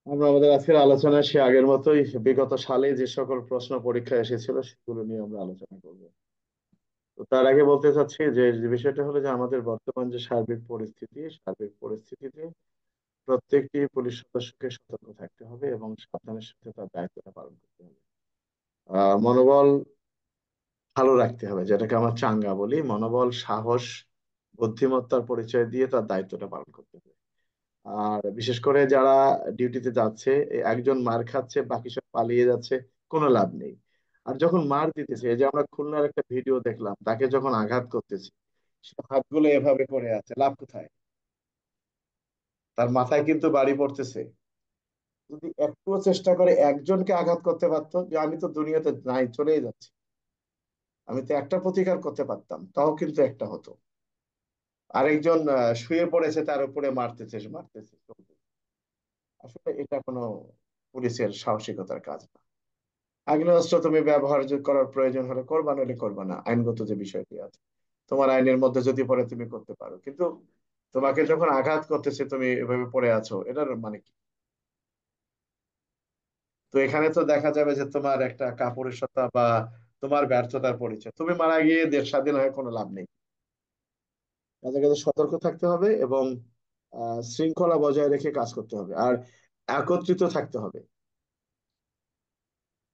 আমরা আমাদের আজকের আলোচনায় সে আগের মতোই বিগত সালে যে সকল প্রশ্ন পরীক্ষা এসেছিল সেগুলো নিয়ে আমরা আলোচনা করব। তো তার আগে বলতে চাচ্ছি যে বিষয়টা হলো যে আমাদের বর্তমান যে সার্বিক পরিস্থিতিতে প্রত্যেকটি পুলিশ সদস্যকে সতর্ক থাকতে হবে এবং সাবধানের সাথে তার দায়িত্বটা পালন করতে হবে। মনোবল ভালো রাখতে হবে, যেটাকে আমরা চাঙ্গা বলি। মনোবল, সাহস, বুদ্ধিমত্তার পরিচয় দিয়ে তার দায়িত্বটা পালন করতে হবে। আর বিশেষ করে যারা ডিউটিতে যাচ্ছে, একজন মার খাচ্ছে বাকি সব পালিয়ে যাচ্ছে, কোনো লাভ নেই। আর যখন মার দিতেছে, এই যে আমরা খুলনার একটা ভিডিও দেখলাম, তাকে যখন আঘাত করতেছে সে হাতগুলো এভাবে করে আছে, লাভ কোথায়? তার মাথায় কিন্তু বাড়ি পড়তেছে। যদি একটুও চেষ্টা করে একজনকে আঘাত করতে পারতো, যে আমি তো দুনিয়াতে নাই, চলেই যাচ্ছি, আমি তো একটা প্রতিকার করতে পারতাম, তাও কিন্তু একটা হতো। আরেকজন শুয়ে পড়েছে, তার উপরে মারতেছে মারতেছে চলতেছে। আসলে এটা কোনো পুলিশের সাহসিকতার কাজ না। আগ্নেয়াস্ত্র তুমি ব্যবহার করার প্রয়োজন হলে করবা, নইলে করবা না, আইনগত যে বিষয়টি আছে তোমার আইনের মধ্যে যদি পড়ে তুমি করতে পারো। কিন্তু তোমাকে যখন আঘাত করতেছে তুমি এভাবে পড়ে আছো, এটার মানে কি? তো এখানে তো দেখা যাবে যে তোমার একটা কাপুরুষতা বা তোমার ব্যর্থতার পরিচয়। তুমি মারা গিয়ে দেশ স্বাধীন হয়ে কোনো লাভ নেই। কাজে কাজে সতর্ক থাকতে হবে এবং শৃঙ্খলা বজায় রেখে কাজ করতে হবে, আর একত্রিত থাকতে হবে।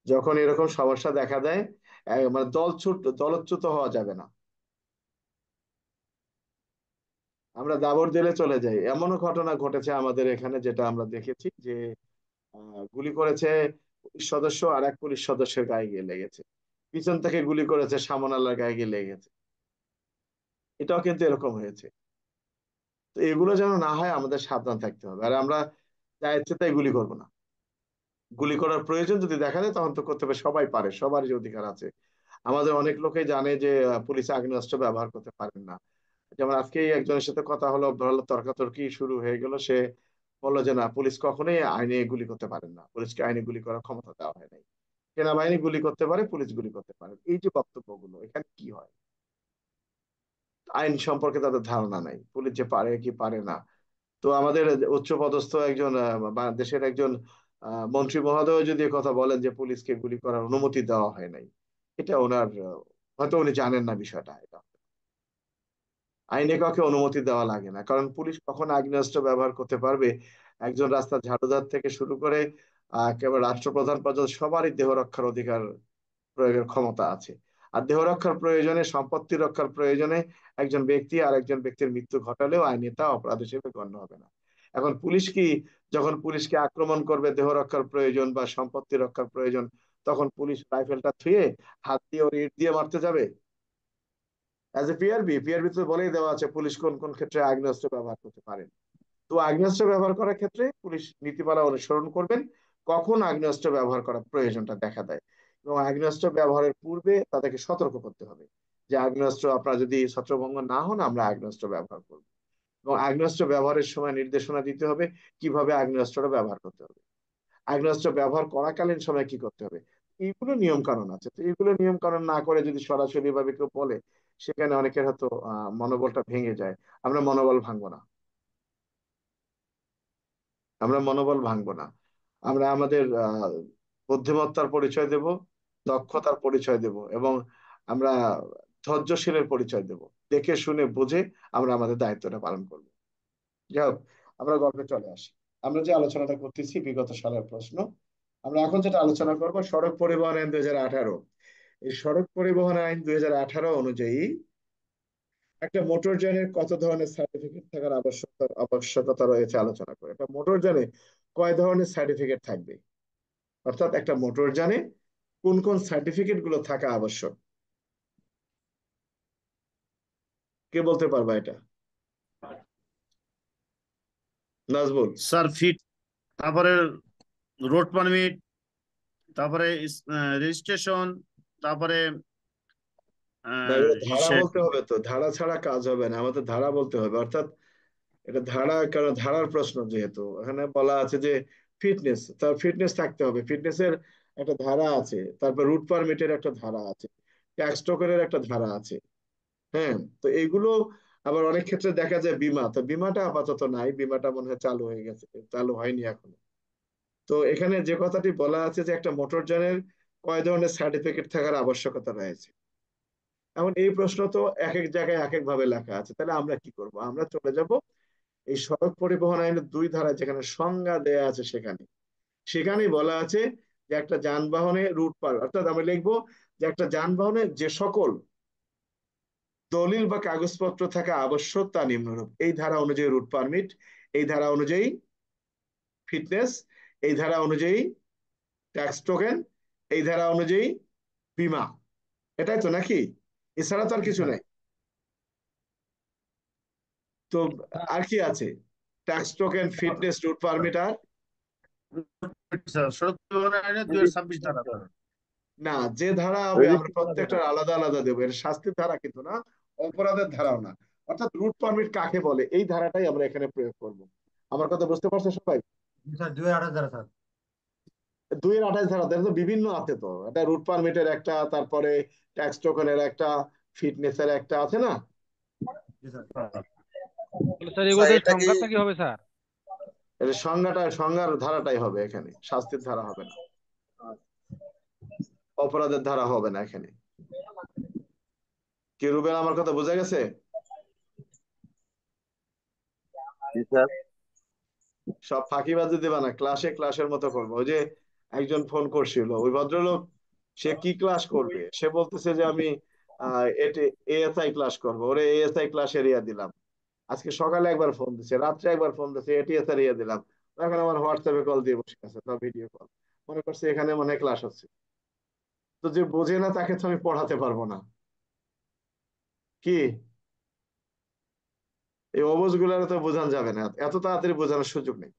যখন এরকম সমস্যা দেখা দেয়, মানে দলচ্যুত হওয়া যাবে না। আমরা দাবর দিলে চলে যাই, এমনও ঘটনা ঘটেছে আমাদের এখানে, যেটা আমরা দেখেছি যে গুলি করেছে পুলিশ সদস্য, আর এক পুলিশ সদস্যের গায়ে গিয়ে লেগেছে। পিছন থেকে গুলি করেছে, সামনে আল্লাহর গায়ে গিয়ে লেগেছে। এটাও কিন্তু এরকম হয়েছে। তো এগুলো যেন না হয় আমাদের সাবধান থাকতে হবে। আর আমরা যা ইচ্ছে তাই গুলি করবো না। গুলি করার প্রয়োজন যদি দেখা যায় তখন তো করতে হবে, সবাই পারে, সবার যে অধিকার আছে। আমাদের অনেক লোকই জানে যে পুলিশ আগ্নেয়াস্ত্র ব্যবহার করতে পারেন না। যেমন আজকে একজনের সাথে কথা হলো, ধরো তর্কাতর্কি শুরু হয়ে গেল, সে বললো যে না, পুলিশ কখনোই আইনে গুলি করতে পারেন না, পুলিশকে আইনে গুলি করার ক্ষমতা দেওয়া হয় নাই। সেনাবাহিনী গুলি করতে পারে, পুলিশ গুলি করতে পারে। এই যে বক্তব্যগুলো, এখানে কি হয়? আইন সম্পর্কে তাদের ধারণা নাই, পুলিশ যে পারে কি পারে না। তো আমাদের উচ্চপদস্থ একজন দেশের একজন মন্ত্রী মহোদয় যদি এ কথা বলেন যে পুলিশকে গুলি করার অনুমতি দেওয়া হয় নাই, এটা ওনার হয়তো উনি জানেন না বিষয়টা। এটা আইনে কাউকে অনুমতি দেওয়া লাগে না, কারণ পুলিশ কখন আগ্নেয়াস্ত্র ব্যবহার করতে পারবে? একজন রাস্তার ঝাড়ুদার থেকে শুরু করে কেবল রাষ্ট্রপ্রধান পর্যন্ত সবারই দেহ রক্ষার অধিকার প্রয়োগের ক্ষমতা আছে। আর দেহ রক্ষার প্রয়োজনে, সম্পত্তি রক্ষার প্রয়োজনে একজন ব্যক্তি আর একজন ব্যক্তির মৃত্যু ঘটালেও আইনে তা অপরাধ হিসেবে গণ্য হবে না। এখন পুলিশ কি, যখন পুলিশকে আক্রমণ করবে দেহ রক্ষার প্রয়োজন বা সম্পত্তি রক্ষার প্রয়োজন, তখন পুলিশ রাইফেলটা থুয়ে হাত দিয়ে ওর ইট দিয়ে মারতে যাবে? অ্যাজ এ পিআরবি তো বলেই দেওয়া আছে পুলিশ কোন কোন ক্ষেত্রে আগ্নেয়াস্ত্র ব্যবহার করতে পারেন। তো আগ্নেয়াস্ত্র ব্যবহার করার ক্ষেত্রে পুলিশ নীতিমালা অনুসরণ করবেন, কখন আগ্নেয়াস্ত্র ব্যবহার করার প্রয়োজনটা দেখা দেয়। এবং আগ্নেয়াস্ত্র ব্যবহারের পূর্বে তাদেরকে সতর্ক করতে হবে যে আগ্নেয়াস্ত্র, আপনারা যদি ছত্রভঙ্গ না হন আমরা আগ্নেয়াস্ত্র ব্যবহার করব। এবং আগ্নেয়াস্ত্র ব্যবহারের সময় নির্দেশনা দিতে হবে কিভাবে আগ্নেয়াস্ত্রটা ব্যবহার করতে হবে, আগ্নেয়াস্ত্র ব্যবহার করাকালীন সময় কি করতে হবে। এইগুলো নিয়ম কানুন আছে। তো এইগুলো নিয়ম কানুন না করে যদি সরাসরি ভাবে কেউ বলে, সেখানে অনেকের হয়তো মনোবলটা ভেঙে যায়। আমরা মনোবল ভাঙবো না। আমরা মনোবল ভাঙবো না। আমরা আমাদের বুদ্ধিমত্তার পরিচয় দেব, দক্ষতার পরিচয় দেব, এবং আমরা ধৈর্যশীলের পরিচয় দেব। দেখে শুনে বুঝে আমরা আমাদের দায়িত্বটা পালন করব। যাই হোক, আমরা গল্পে চলে আসি। আমরা যে আলোচনাটা করতেছি বিগত সালের প্রশ্ন, আমরা এখন যেটা আলোচনা করব সড়ক পরিবহন আইন 2018। এই সড়ক পরিবহন আইন 2018 অনুযায়ী একটা মোটরযানের কত ধরনের সার্টিফিকেট থাকার আবশ্যকতা রয়েছে আলোচনা করে। একটা মোটরযানে কয় ধরনের সার্টিফিকেট থাকবে, অর্থাৎ একটা মোটরযানে কোন কোন সার্টিফিকেট গুলো থাকা আবশ্যক, কে বলতে পারবা এটা? নাজবুল। স্যার ফিট, তারপরে রোড পারমিট, তারপরে রেজিস্ট্রেশন, তারপরে না, এগুলো ধারা ইসে বলতে হবে, তো ধারা ছাড়া কাজ হবে না, আমাদের ধারা বলতে হবে। অর্থাৎ এটা ধারা, কারণ ধারার প্রশ্ন, যেহেতু এখানে বলা আছে যে ফিটনেস, তার ফিটনেস থাকতে হবে, ফিটনেসের একটা ধারা আছে। তারপর রুট পারমিটের একটা ধারা আছে, ট্যাক্স টোকেনের একটা ধারা আছে। হ্যাঁ। তো এইগুলো আবার অনেক ক্ষেত্রে দেখা যায় বিমা, তো বিমাটা আপাতত নাই, বিমাটা মনে হয় চালু হয়ে গেছে, চালু হয়নি এখনো। তো এখানে যে কথাটি বলা আছে যে একটা মোটরযানের কয় ধরনের সার্টিফিকেট থাকার আবশ্যকতা রয়েছে। এখন এই প্রশ্ন তো এক এক জায়গায় এক এক ভাবে লেখা আছে, তাহলে আমরা কি করব? আমরা চলে যাব এই সড়ক পরিবহন আইনের 2 ধারা যেখানে সংজ্ঞা দেয়া আছে সেখানে। সেখানেই বলা আছে যে একটা যানবাহনে রুট পার, অর্থাৎ আমরা লিখবো যে একটা যানবাহনে যে সকল দলিল বা কাগজপত্র থাকা আবশ্যক তা নিম্নরূপ। এই ধারা অনুযায়ী রুট পারমিট, এই ধারা অনুযায়ী ফিটনেস, এই ধারা অনুযায়ী ট্যাক্স টোকেন, এই ধারা অনুযায়ী বীমা। এটাই তো নাকি? এছাড়া তো আর জি কিছু স্যার। নাই। তো আর কি আছে? Tax token, fitness, route permit, আর স্যার সড়ক পরিবহন আইনে 2026 ধারা স্যার। না, যে ধারা হবে আমরা প্রত্যেকটার আলাদা আলাদা দেবো। এর শাস্তির ধারা কিন্তু না, অপরাধের ধারাও না। অর্থাৎ রুট পারমিট কাকে বলে এই ধারাটাই আমরা এখানে প্রয়োগ করব। আমার কথা বুঝতে পারছো সবাই? জি স্যার, 2028 দ্বারা স্যার। 2-28 ধারা দেখো তো বিভিন্ন আছে তো, এটা রুট পারমিটের একটা, তারপরে ট্যাক্স টোকেনের একটা, ফিটনেসের একটা আছে না? জি স্যার। তাহলে স্যার স্যার এগুলোতে এটা কি সংজ্ঞাটা কি হবে স্যার? এটা সংজ্ঞার ধারাটাই হবে এখানে, শাস্তির ধারা হবে না, অপরাধের ধারা হবে না এখানে। কি রুবেল, আমার কথা বোঝা গেছে? জি স্যার। সব ফাঁকিবাজি দিবা না, ক্লাসে ক্লাসের মতো করবো। ওই যে একজন ফোন করছিল, ওই ভদ্রলোক, সে কি ক্লাস করবে? সে বলতেছে যে আমি এএসআই ক্লাস করবো। ওরে এএসআই ক্লাস এরিয়া দিলাম। আজকে সকালে একবার ফোন দিছে, রাত্রে একবার ফোন দিছে, এটিএস এরিয়া দিলাম। এখন আমার হোয়াটসঅ্যাপে কল দিয়ে বসে আছে, তাও ভিডিও কল। মনে করছে এখানে মনে হয় ক্লাস হচ্ছে। তো যে বোঝে না তাকে তো আমি পড়াতে পারবো না। কি এই অবুঝ গুলার তো বোঝানো যাবে না, এত তাড়াতাড়ি বোঝানোর সুযোগ নেই।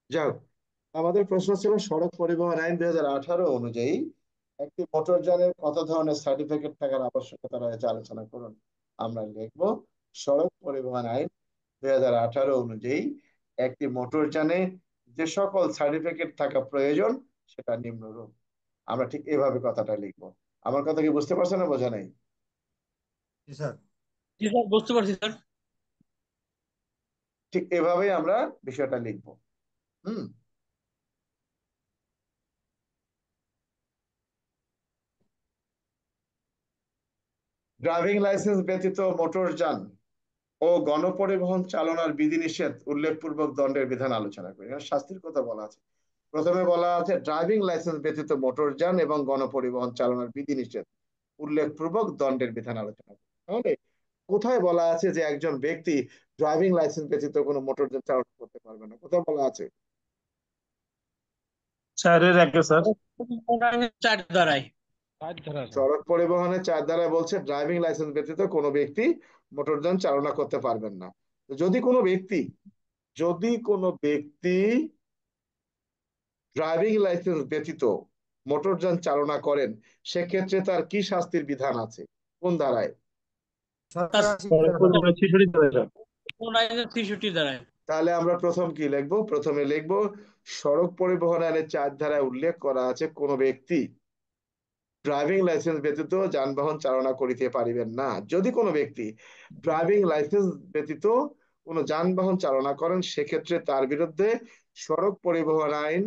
যাই হোক, আমাদের প্রশ্ন ছিল সড়ক পরিবহন আইন 2018 অনুযায়ী একটি মোটরযানের কত ধরনের সার্টিফিকেট থাকার আবশ্যকতা রয়েছে আলোচনা করুন। আমরা লিখব সড়ক পরিবহন আইন 2018 অনুযায়ী একটি মোটরযানে যে সকল সার্টিফিকেট থাকা প্রয়োজন সেটা নিম্নরূপ। আমরা ঠিক এভাবে কথাটা লিখবো। আমার কথা কি বুঝতে পারছো না, বোঝা নাই? জি স্যার। জি স্যার, বুঝতে পারছি স্যার। ঠিক এভাবেই আমরা বিষয়টা লিখবো। হুম। ড্রাইভিং লাইসেন্স ব্যতীত মোটরযান ও গণপরিবহন চালনার বিধিনিষেধ উল্লেখপূর্বক দণ্ডের বিধান আলোচনা করি। এখানে শাস্তির কথা বলা আছে। প্রথমে বলা আছে ড্রাইভিং লাইসেন্স ব্যতীত মোটরযান এবং গণপরিবহন চালনার বিধিনিষেধ উল্লেখপূর্বক দণ্ডের বিধান আলোচনা করি। তাহলে কোথায় বলা আছে যে একজন ব্যক্তি ড্রাইভিং লাইসেন্স ব্যতীত কোনো মোটরযান চালনা করতে পারবে না? কোথায় বলা আছে? স্যার এর আগে স্যার। 4 ধারায়। 4 ধারা স্যার। সড়ক পরিবহনের 4 ধারায় বলছে ড্রাইভিং লাইসেন্স ব্যতীত কোনো ব্যক্তি মোটরযান চালনা করতে পারবেন না। তো যদি কোনো ব্যক্তি ড্রাইভিং লাইসেন্স ব্যতীত মোটরযান চালনা করেন, সেক্ষেত্রে তার কি শাস্তির বিধান আছে? কোন ধারায়? তার সরকার সড়ক পরিবহনের 66 ধারা। কোন আইনের 63 ধারায়। তাহলে আমরা প্রথম কি লিখবো? প্রথমে লিখবো সড়ক পরিবহন আইনের 4 ধারায় উল্লেখ করা আছে কোন ব্যক্তি ড্রাইভিং লাইসেন্স ব্যতীত যানবাহন চালনা করিতে পারিবেন না। যদি কোনো ব্যক্তি ড্রাইভিং লাইসেন্স ব্যতীত কোনো যানবাহন চালনা করেন, সেক্ষেত্রে তার বিরুদ্ধে সড়ক পরিবহন আইন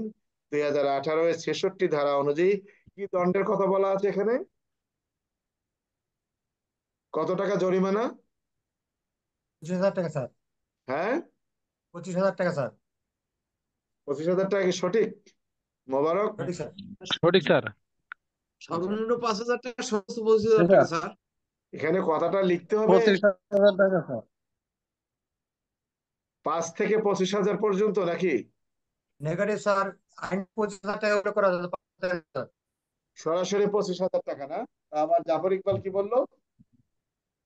2018 এর 66 ধারা অনুযায়ী কি দণ্ডের কথা বলা আছে এখানে? কত টাকা জরিমানা? 25,000 টাকা স্যার। হ্যাঁ, 25,000 টাকা স্যার। 25,000 টাকা কি সঠিক? মোবারক। সঠিক স্যার। সঠিক স্যার। সর্বনিম্ন 5,000 টাকা, সর্বোচ্চ 25,000 টাকা স্যার। এখানে কথাটা লিখতে হবে 25,000 টাকা স্যার। 5 থেকে 25,000 পর্যন্ত নাকি? Negative sir. আইন 25,000 টাকা উল্লেখ করা যাবে স্যার। সরাসরি 25,000 টাকা না? আমার জাফর ইকবাল কি বললো?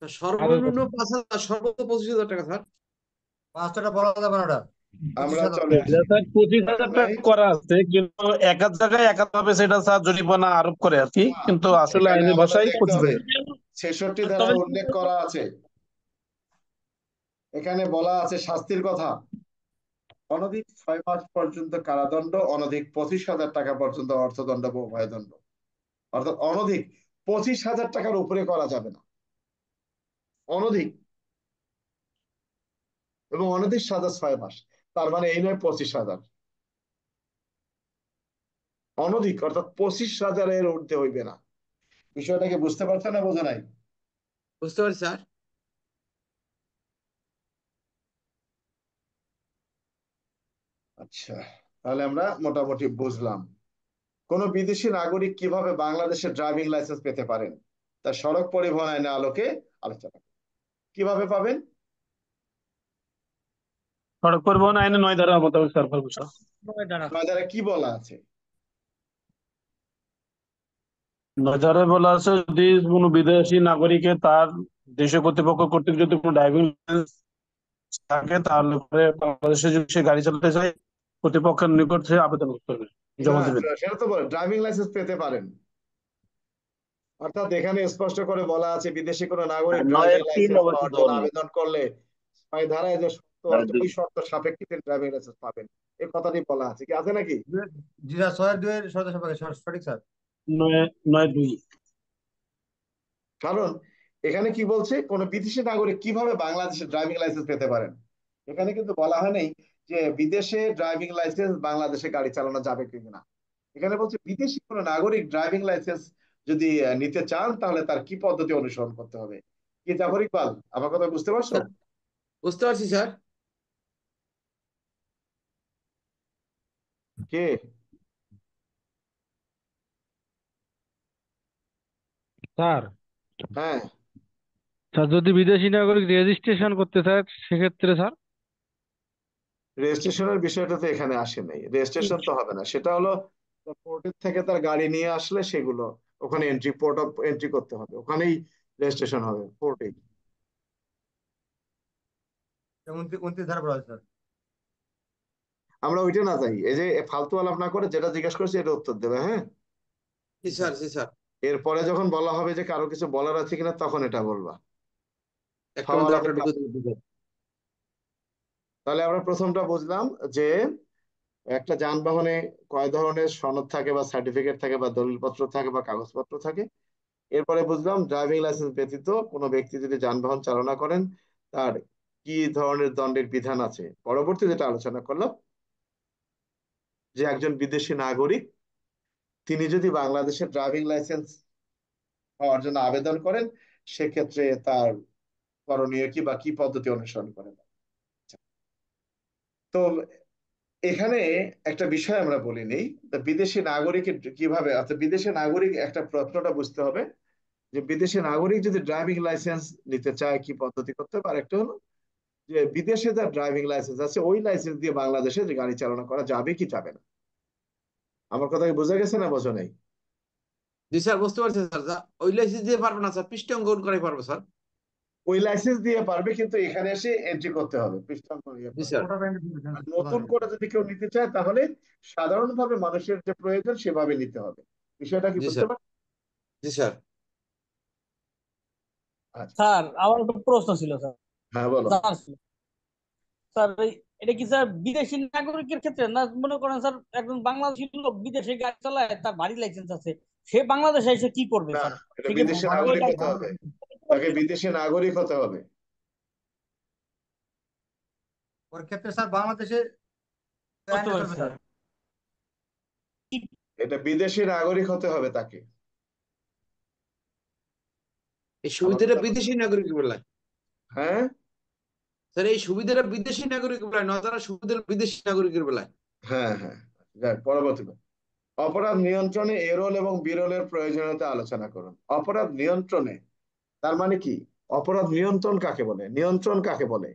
সর্বনিম্ন 5,000, সর্বোচ্চ 25,000 টাকা স্যার। পাঁচটা বলা যাবে না ওটা। আমরা 25,000 চলে আসি। স্যার 25,000 দরকার টাকা নাই। করা আছে, কিন্তু এক এক জায়গায় এক এক ভাবে সেটা স্যার জরিমানা আরোপ করে আর কি, কিন্তু আসলে এখানে আইনের আমাদের ভাষায় দেখতে হবে 25,000। 66 ধারায় উল্লেখ করা আছে, এখানে বলা আছে শাস্তির কথা। অনধিক 6 মাস পর্যন্ত কারাদণ্ড, অনধিক 25,000 টাকা পর্যন্ত অর্থদণ্ড বা উভয়দণ্ড। অর্থাৎ অনধিক 25,000 টাকার উপরে করা যাবে না, অনধিক। এবং অনধিক সাজা 6 মাস, তার মানে এই নয় 25,000। অনধিক অর্থাৎ 25,000-এর ঊর্ধ্বে হইবে না। বিষয়টাকে বুঝতে পারছেন না, বোঝা নাই? বুঝতে পারছি স্যার। আচ্ছা, তাহলে আমরা মোটামুটি বুঝলাম কোন বিদেশি নাগরিক কিভাবে বাংলাদেশের ড্রাইভিং লাইসেন্স পেতে পারেন তা সড়ক পরিবহন আইনের আলোকে আলোচনা করি। কিভাবে পাবেন? সড়ক পরিবহন আইনে 9 ধারা মোতাবেক স্যার পারবো স্যার। 9 ধারা। 9 ধারায় কি বলা আছে? 9 ধারায় বলা আছে, যদি কোনো বিদেশি নাগরিকের তার দেশীয় কর্তৃপক্ষ কর্তৃক যদি কোনো ড্রাইভিং লাইসেন্স থাকে, তাহলে পরে বাংলাদেশে যদি সে গাড়ি চালাতে চায়, কর্তৃপক্ষের নিকট সে আবেদন করতে হবে, জমা দেবে। সেটা তো বলে ড্রাইভিং লাইসেন্স পেতে পারেন, অর্থাৎ এখানে স্পষ্ট করে বলা আছে বিদেশি কোনো নাগরিক ড্রাইভিং লাইসেন্স পাওয়ার জন্য আবেদন করলে 6 ধারায় যে শর্ত আছে ওই শর্ত সাপেক্ষে তিনি ড্রাইভিং লাইসেন্স পাবেন, এই কথাটি বলা আছে। কি আছে নাকি? জি স্যার, 6-2-এর শর্ত সাপেক্ষে সঠিক স্যার। 9(2)। কারণ এখানে কি বলছে, কোন বিদেশি নাগরিক কিভাবে বাংলাদেশের ড্রাইভিং লাইসেন্স পেতে পারেন। এখানে কিন্তু বলা হয় নাই যে বিদেশে ড্রাইভিং লাইসেন্স বাংলাদেশে গাড়ি চালানো যাবে কিনা। এখানে বলছে বিদেশি কোন নাগরিক ড্রাইভিং লাইসেন্স যদি নিতে চান তাহলে তার কি পদ্ধতি অনুসরণ করতে হবে। কি জাফর ইকবাল, আমার কথা বুঝতে পারছো? বুঝতে পারছি স্যার। কে? স্যার, হ্যাঁ, স্যার যদি বিদেশি নাগরিক রেজিস্ট্রেশন করতে চায় সেক্ষেত্রে স্যার? রেজিস্ট্রেশনের বিষয়টা তো এখানে আসে নাই, রেজিস্ট্রেশন তো হবে না, সেটা হলো পোর্টের থেকে তার গাড়ি নিয়ে আসলে সেগুলো ওখানে এন্ট্রি, পোর্ট অফ এন্ট্রি করতে হবে, ওখানেই রেজিস্ট্রেশন হবে পোর্টেই। 29 ধারা বলা আছে স্যার। আমরা ওইটা না যাই, এই যে ফালতু আলাপ না করে যেটা জিজ্ঞাসা করছি এটা উত্তর দেবে, হ্যাঁ? জি স্যার, জি স্যার। এরপরে যখন বলা হবে যে কারো কিছু বলার আছে কিনা তখন এটা বলবা। একটা মধ্যে একটা ঢুকে দিতে। তাহলে আমরা প্রথমটা বুঝলাম যে একটা যানবাহনে কয় ধরনের সনদ থাকে বা সার্টিফিকেট থাকে বা দলিলপত্র থাকে বা কাগজপত্র থাকে। এরপরে বুঝলাম ড্রাইভিং লাইসেন্স ব্যতীত কোনো ব্যক্তি যদি যানবাহন চালনা করেন তার কি ধরনের দণ্ডের বিধান আছে। পরবর্তী যেটা আলোচনা করলাম যে একজন বিদেশি নাগরিক তিনি যদি বাংলাদেশের ড্রাইভিং লাইসেন্স পাওয়ার জন্য আবেদন করেন সেক্ষেত্রে তার করণীয় কি বা কি পদ্ধতি অনুসরণ করেন। তো এখানে একটা বিষয় আমরা বলিনি, বিদেশি নাগরিক কিভাবে, অর্থাৎ বিদেশি নাগরিক একটা প্রশ্নটা বুঝতে হবে যে বিদেশি নাগরিক যদি ড্রাইভিং লাইসেন্স নিতে চায় কি পদ্ধতি করতে হবে। আরেকটা হলো যে বিদেশে যার ড্রাইভিং লাইসেন্স আছে ওই লাইসেন্স দিয়ে বাংলাদেশে যে গাড়ি চালনা করা যাবে কি যাবে না। আমার কথা কি বোঝা গেছে না বোঝা নাই? জি স্যার, বুঝতে পারছি স্যার। ওই লাইসেন্স দিয়ে পারবো না স্যার, পৃষ্ঠে অঙ্কন করাই পারবো স্যার। ওই লাইসেন্স দিয়ে পারবে কিন্তু এখানে এসে এন্ট্রি করতে হবে, পৃষ্ঠাঙ্ক ইয়ে জি করতে স্যার। হবে। কোটা ব্যাংক দিবেন আর প্রধান। নতুন করে যদি কেউ নিতে চায় তাহলে সাধারণভাবে মানুষের যে প্রয়োজন সেভাবে নিতে হবে। বিষয়টা কি জি বুঝতে স্যার। পারছেন? জি স্যার। আচ্ছা, স্যার আমার একটা প্রশ্ন ছিল স্যার, হ্যাঁ বলো। জানার ছিল। স্যার এটা কি স্যার বিদেশি নাগরিকের ক্ষেত্রে না? মনে করেন স্যার একজন বাংলাদেশি লোক বিদেশে গাড়ি চালায়, তার বাড়ি লাইসেন্স আছে, সে বাংলাদেশে এসে কি করবে না, স্যার? এটা সে কি বিদেশি ওই নাগরিক হতে হবে, লাইসেন্স? তাকে বিদেশি নাগরিক হতে হবে। ওর ক্ষেত্রে স্যার বাংলাদেশে বুঝতে আইনটা পারছি চলবে স্যার। স্যার। এটা বিদেশি নাগরিক হতে হবে তাকে। এই আমার সুবিধাটা কথা বিদেশি নাগরিক বেলায়। হ্যাঁ স্যার এই সুবিধাটা বিদেশি নাগরিক বেলায় নয়, তারা সুবিধাটা বিদেশি নাগরিকের বেলায়। হ্যাঁ হ্যাঁ, যাক পরবর্তী। অপরাধ নিয়ন্ত্রণে এরোল এবং বিরলের প্রয়োজনীয়তা আলোচনা করুন। অপরাধ নিয়ন্ত্রণে তার মানে কি? অপরাধ নিয়ন্ত্রণ কাকে বলে, নিয়ন্ত্রণ কাকে বলে?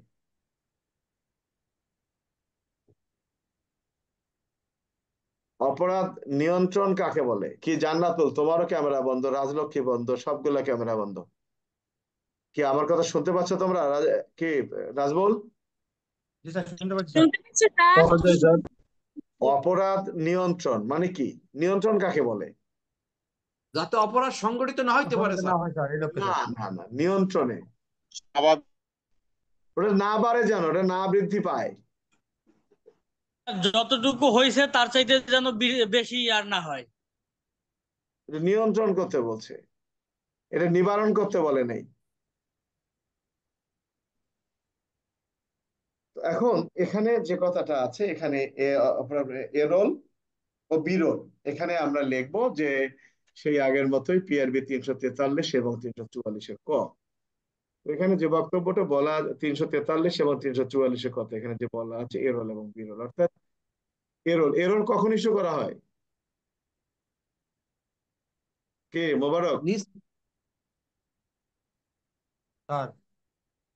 অপরাধ নিয়ন্ত্রণ কাকে বলে? কি জান্নাতুল, তোমারও ক্যামেরা বন্ধ, রাজলক্ষ্মী বন্ধ, সবগুলা ক্যামেরা বন্ধ। কি আমার কথা শুনতে পাচ্ছ তোমরা? কি রাজবুল? জি স্যার, শুনতে পাচ্ছি স্যার। পাওয়া যায় স্যার। অপরাধ নিয়ন্ত্রণ মানে কি? নিয়ন্ত্রণ কাকে বলে? যাতে অপরাধ সংগঠিত না হইতে পারে সংগঠিত না স্যার। হয় স্যার, এই লক্ষ্যে না স্যার। না না, নিয়ন্ত্রণে ওটা না বাড়ে যেন, ওটা না বৃদ্ধি পায়। যতটুকু হয়েছে তার চাইতে যেন বেশি আর না হয়। এটা নিয়ন্ত্রণ করতে বলছে, এটা নিবারণ করতে বলে নাই। তো এখন এখানে যে কথাটা আছে এখানে এরোল ও বিরল, এখানে আমরা লিখবো যে সেই আগের মতোই পিআরবি 343 এবং 344-এর ক। তো এখানে যে বক্তব্যটা বলা 343 এবং 344-এর কথা, এখানে যে বলা আছে এরল এবং বিরল, অর্থাৎ এরল এরল কখন ইস্যু করা হয়? কে মোবারক? নিজ স্যার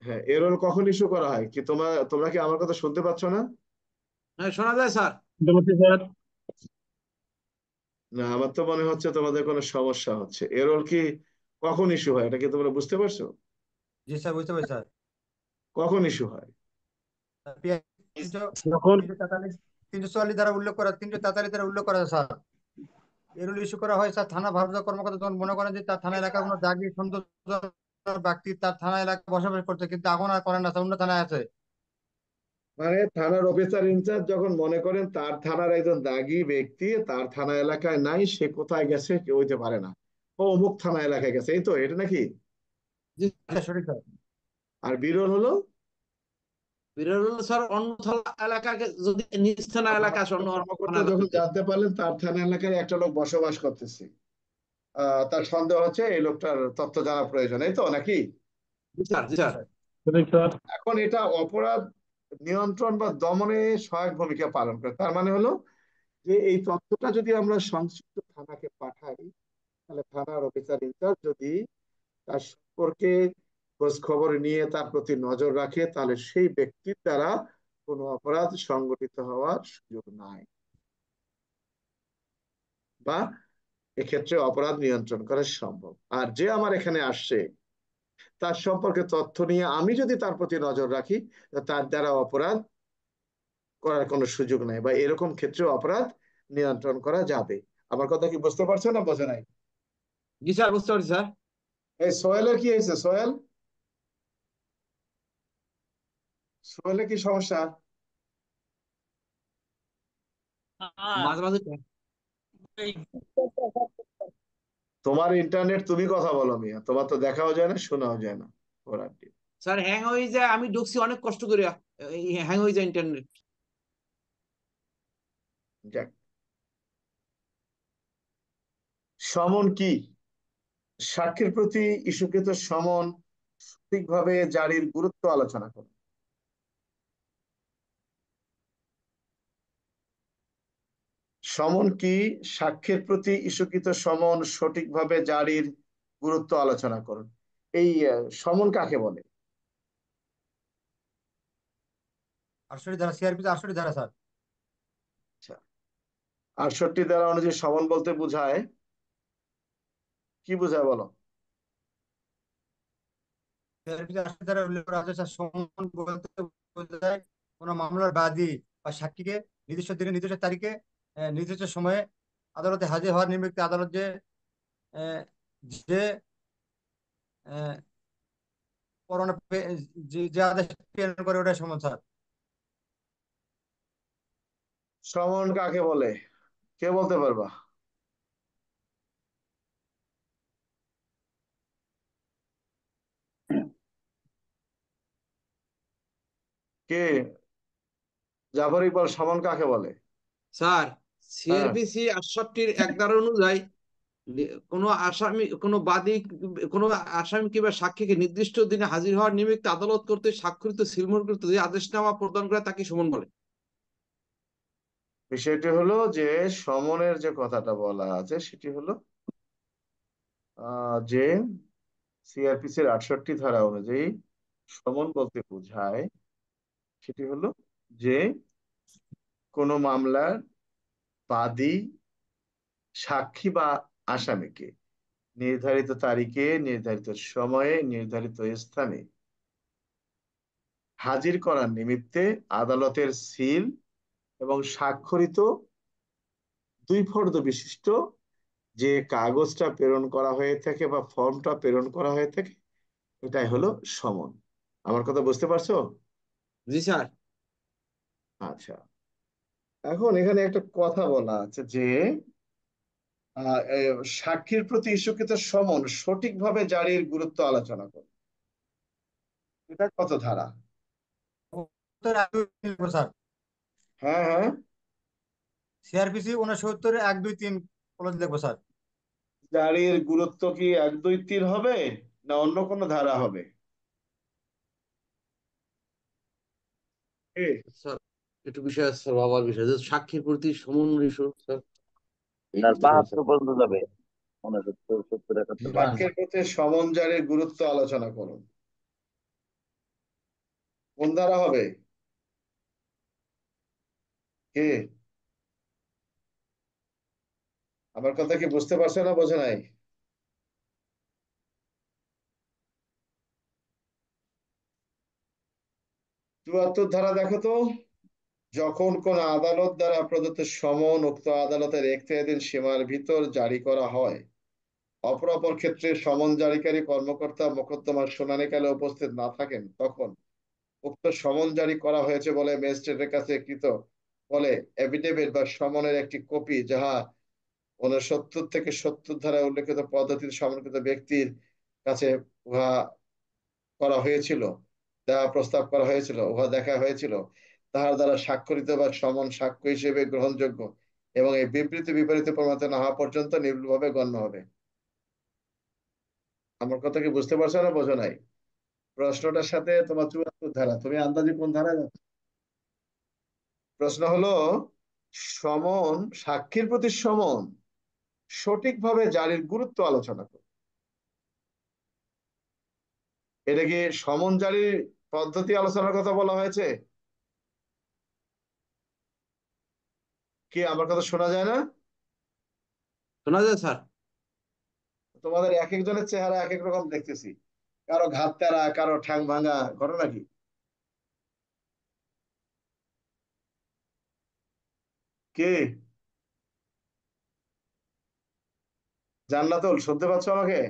হ্যাঁ, এরল কখন ইস্যু করা হয় কি? তোমরা কি আমার কথা শুনতে পাচ্ছ না? হ্যাঁ, শোনা যায় স্যার। স্যার না, আমার তো মনে হচ্ছে তোমাদের কোনো সমস্যা হচ্ছে। এরল কি কখন ইস্যু হয়, এটা কি তোমরা বুঝতে পারছো? জি স্যার, বুঝতে পারছি স্যার। কখন ইস্যু হয়? তিনশো যখন 344 দ্বারা উল্লেখ করা, 343 দ্বারা উল্লেখ করা আছে, স্যার। এরুল ইস্যু করা হয় স্যার থানা ভারপ্রাপ্ত কর্মকর্তা যখন মনে করেন যে তার থানা এলাকার কোনো দাগি সন্দেহ ব্যক্তি তার থানা এলাকায় বসবাস করছে, কিন্তু এখন আর করেন না স্যার, অন্য থানায় আছে। মানে থানার অফিসার ইনচার্জ যখন মনে করেন তার থানার একজন দাগী ব্যক্তি তার থানা এলাকায় নাই, সে কোথায় গেছে কেউ হইতে পারে না, ও অমুক থানা এলাকায় গেছে, এই তো, এটা নাকি? জি আচ্ছা, সঠিক স্যার। আর বিরল হলো বিরল হলো স্যার অন্য থানা এলাকাকে যদি নিজ থানা এলাকা আসে, ভারপ্রাপ্ত অন্য থানা কর্মকর্তা যখন এলাকাতে। জানতে পারলেন তার থানা এলাকায় একটা লোক বসবাস করতেছে, তার সন্দেহ হচ্ছে এই লোকটার তথ্য জানা প্রয়োজন, এই তো নাকি? জি স্যার, জি জি স্যার। স্যার। স্যার এখন এটা অপরাধ নিয়ন্ত্রণ বা দমনে সহায়ক ভূমিকা পালন করে। তার মানে হলো যে এই তথ্যটা যদি আমরা সংশ্লিষ্ট থানাকে পাঠাই, তাহলে থানার অফিসার ইনচার্জ যদি তার সম্পর্কে খোঁজ খবর নিয়ে তার প্রতি নজর রাখে, তাহলে সেই ব্যক্তির দ্বারা কোনো অপরাধ সংগঠিত হওয়ার সুযোগ নাই, বা এক্ষেত্রে অপরাধ নিয়ন্ত্রণ করা সম্ভব। আর যে আমার এখানে আসছে তার সম্পর্কে তথ্য নিয়ে আমি যদি তার প্রতি নজর রাখি, তার দ্বারা অপরাধ করার কোনো সুযোগ নাই, বা এরকম ক্ষেত্রে অপরাধ নিয়ন্ত্রণ করা যাবে। আমার কথা কি বুঝতে পারছো না বোঝো নাই? জি স্যার, বুঝতে পারছি স্যার। এই সোহেলের কি হয়েছে? সোহেল, সোহেলের কি সমস্যা? হ্যাঁ, মাঝে মাঝে এই তোমার ইন্টারনেট, তুমি কথা বলো মিয়া, তোমার তো দেখাও যায় না শোনাও যায় না। ওরা স্যার হ্যাং হয়ে যায়, আমি ঢুকছি অনেক কষ্ট করে, হ্যাং হয়ে যায় ইন্টারনেট। যাক, সমন কি? সাক্ষীর প্রতি ইস্যুকৃত সমন সঠিকভাবে জারির গুরুত্ব আলোচনা করো। সমন কি? সাক্ষীর প্রতি ইস্যুকৃত সমন সঠিকভাবে জারির গুরুত্ব আলোচনা করুন। এই সমন কাকে বলে? 68 ধারা, সিআরপি 68 ধারা স্যার। আচ্ছা, 68 ধারা অনুযায়ী সমন বলতে বোঝায় কি? বোঝায় বলো। সিআরপি 68 ধারা উল্লেখ করা আছে স্যার, সমন বলতে বোঝায় কোনো মামলার বাদী বা সাক্ষীকে নির্দিষ্ট দিনে নির্দিষ্ট তারিখে নির্দিষ্ট সময়ে আদালতে হাজির হওয়ার নিমিত্তে আদালত আহ, যে আহ, পরোয়ানা যে আদেশ প্রেরণ করে ওটাই সমন স্যার। সমন কাকে বলে? কে বলতে পারবা? কে? জাফর ইকবাল, সমন কাকে বলে? স্যার হ্যাঁ, সিআরপিসি 68-1 ধারা অনুযায়ী কোনো আসামি, কোনো বাদী, কোনো আসামি কিংবা সাক্ষীকে নির্দিষ্ট দিনে হাজির হওয়ার নিমিত্তে আদালত কর্তৃক স্বাক্ষরিত সিলমোহরকৃত যে আদেশনামা প্রদান করে তাকে সমন বলে। বিষয়টি হলো যে সমনের যে কথাটা বলা আছে সেটি হলো যে সিআরপিসির 68 ধারা অনুযায়ী সমন বলতে বোঝায় সেটি হলো যে কোনো মামলার বাদী, সাক্ষী বা আসামিকে নির্ধারিত তারিখে, নির্ধারিত সময়ে, নির্ধারিত স্থানে হাজির করার নিমিত্তে আদালতের সিল এবং স্বাক্ষরিত 2 ফর্দ বিশিষ্ট যে কাগজটা প্রেরণ করা হয়ে থাকে বা ফর্মটা প্রেরণ করা হয়ে থাকে, এটাই হলো সমন। আমার কথা বুঝতে পারছো? জি স্যার। আচ্ছা, এখন এখানে একটা কথা বলা আছে যে সাক্ষীর প্রতি ইস্যুকৃত সমন সঠিকভাবে জারির গুরুত্ব আলোচনা করে। এটা কত ধারা? স্যার হ্যাঁ হ্যাঁ, সিআরপিসি 69 1 2 3 বলে দেখবো স্যার। জারির গুরুত্ব কি 1 2 3 হবে না অন্য কোনো ধারা হবে? স্যার একটু বিষয় আছে স্যার, বাবার বিষয় যে সাক্ষীর প্রতি সমন রেশো স্যার, এই স্যার করতে হবে স্যার। 72 পর্যন্ত যাবে, 69 70 71 হ্যাঁ সাক্ষীর প্রতি সমন জারির গুরুত্ব আলোচনা করুন। কোন ধারা হবে? কে আমার কথা কি বুঝতে পারছে না, বোঝে নাই? চুয়াত্তর ধারা দেখো তো। যখন কোন আদালত দ্বারা প্রদত্ত সমন উক্ত আদালতের এখতিয়ারাধীন সীমার ভিতর জারি করা হয়, অপরাপর ক্ষেত্রে সমন জারিকারী কর্মকর্তা মোকদ্দমার শুনানিকালে উপস্থিত না থাকেন, তখন উক্ত সমন জারি করা হয়েছে বলে ম্যাজিস্ট্রেটের কাছে কৃত বলে এফিডেভিট বা সমনের একটি কপি, যাহা 69 থেকে 70 ধারায় উল্লেখিত পদ্ধতিতে সমন্বিত ব্যক্তির কাছে উহা করা হয়েছিল, দেওয়া প্রস্তাব করা হয়েছিল, উহা দেখা হয়েছিল, তাহার দ্বারা স্বাক্ষরিত বা সমন সাক্ষ্য হিসেবে গ্রহণযোগ্য এবং এই বিবৃতি বিপরীত প্রমাণিত না হওয়া পর্যন্ত নির্ভুলভাবে গণ্য হবে। আমার কথা কি বুঝতে পারছো না, বোঝো নাই? প্রশ্নটার সাথে তোমার 74 ধারা, তুমি আন্দাজে কোন ধারা যাচ্ছ? প্রশ্ন হলো, সমন, সাক্ষীর প্রতি সমন সঠিকভাবে জারির গুরুত্ব আলোচনা করো। এটা কি সমন জারির পদ্ধতি আলোচনার কথা বলা হয়েছে? কি আমার কথা শোনা যায় না? শোনা যায় স্যার? তোমাদের এক একজনের চেহারা এক এক রকম দেখতেছি, কারো ঘাত তেরা, কারো ঠ্যাং ভাঙা, ঘটনা কি? কে? জান্নাতুল, শুনতে পাচ্ছ আমাকে?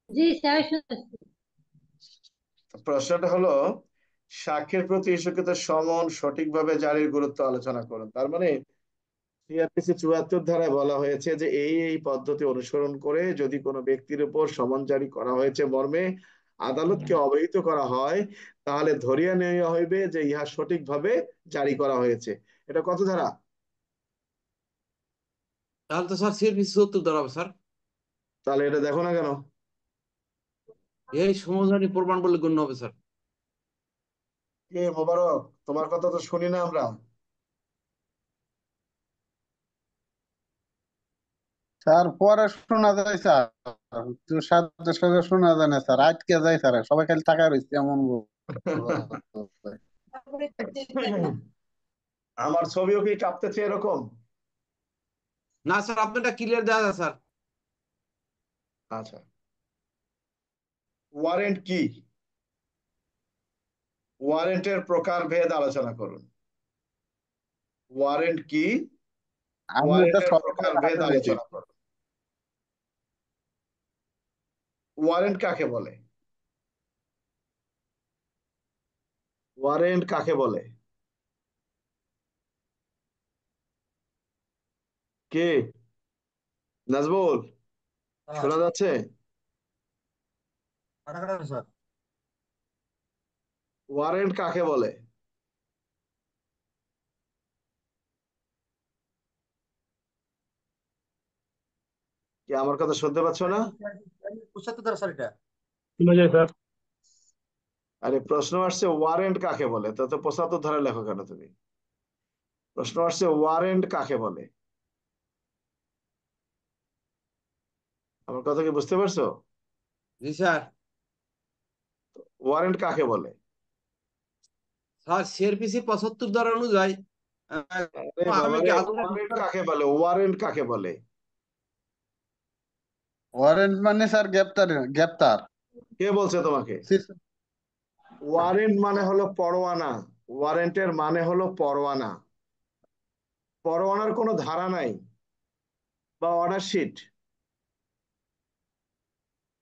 জি স্যার শুনতেছি। প্রশ্নটা হলো, সাক্ষীর প্রতি ইস্যুকৃত সমন সঠিকভাবে জারির গুরুত্ব আলোচনা করুন। তার মানে সিআরপিসি 74 ধারায় বলা হয়েছে যে এই পদ্ধতি অনুসরণ করে যদি কোনো ব্যক্তির উপর সমন জারি করা হয়েছে মর্মে আদালতকে অবহিত করা হয়, তাহলে ধরিয়া নেওয়া হইবে যে ইহা সঠিকভাবে জারি করা হয়েছে। এটা কত ধারা? তাহলে তো স্যার সিআরপিসি 74 দাঁড়াবে স্যার। তাহলে এটা দেখো না কেন? এই সমঝানি প্রমাণ বলে গণ্য হবে স্যার। কে মোবারক, তোমার কথা তো শুনি না আমরা। স্যার পরে শোনা যায় স্যার, তো সাথে সাথে শোনা যায় না স্যার, আটকে যায় স্যার, সবাই খালি টাকা রয়েছে এমন বলে। আমার ছবিও কি কাঁপতেছে এরকম? না স্যার, আপনারটা ক্লিয়ার দেওয়া যায় স্যার। আচ্ছা, ওয়ারেন্ট কি? ওয়ারেন্টের প্রকারভেদ আলোচনা করুন। ওয়ারেন্ট কি? আমি তো ওয়ারেন্টের সবাই প্রকারভেদ হাতে রয়েছে। আলোচনা করুন। ওয়ারেন্ট কাকে বলে? ওয়ারেন্ট কাকে বলে? কে? নাজবুল, স্যার শোনা যাচ্ছে? স্যার ওয়ারেন্ট কাকে বলে? কি আমার কথা শুনতে পাচ্ছ না? 75 স্যার এটা। শোনা যায় স্যার। আরে প্রশ্ন আসছে ওয়ারেন্ট কাকে বলে, তো তো 75 ধারা লেখো কেন তুমি? প্রশ্ন আসছে ওয়ারেন্ট কাকে বলে। আমার কথা কি বুঝতে পারছো? জি স্যার। ওয়ারেন্ট কাকে বলে? স্যার সিআরপিসি 75 ধারা অনুযায়ী আরে আমি বাবা কি রে, আদালত ওয়ারেন্ট কাকে বলে? ওয়ারেন্ট কাকে বলে? ওয়ারেন্ট মানে স্যার গ্রেপ্তার, গ্রেপ্তার। কে বলছে তোমাকে? ওয়ারেন্ট মানে হলো পরোয়ানা। ওয়ারেন্টের মানে হলো পরোয়ানা। পরোয়ানার কোনো ধারা নাই বা অর্ডার শিট।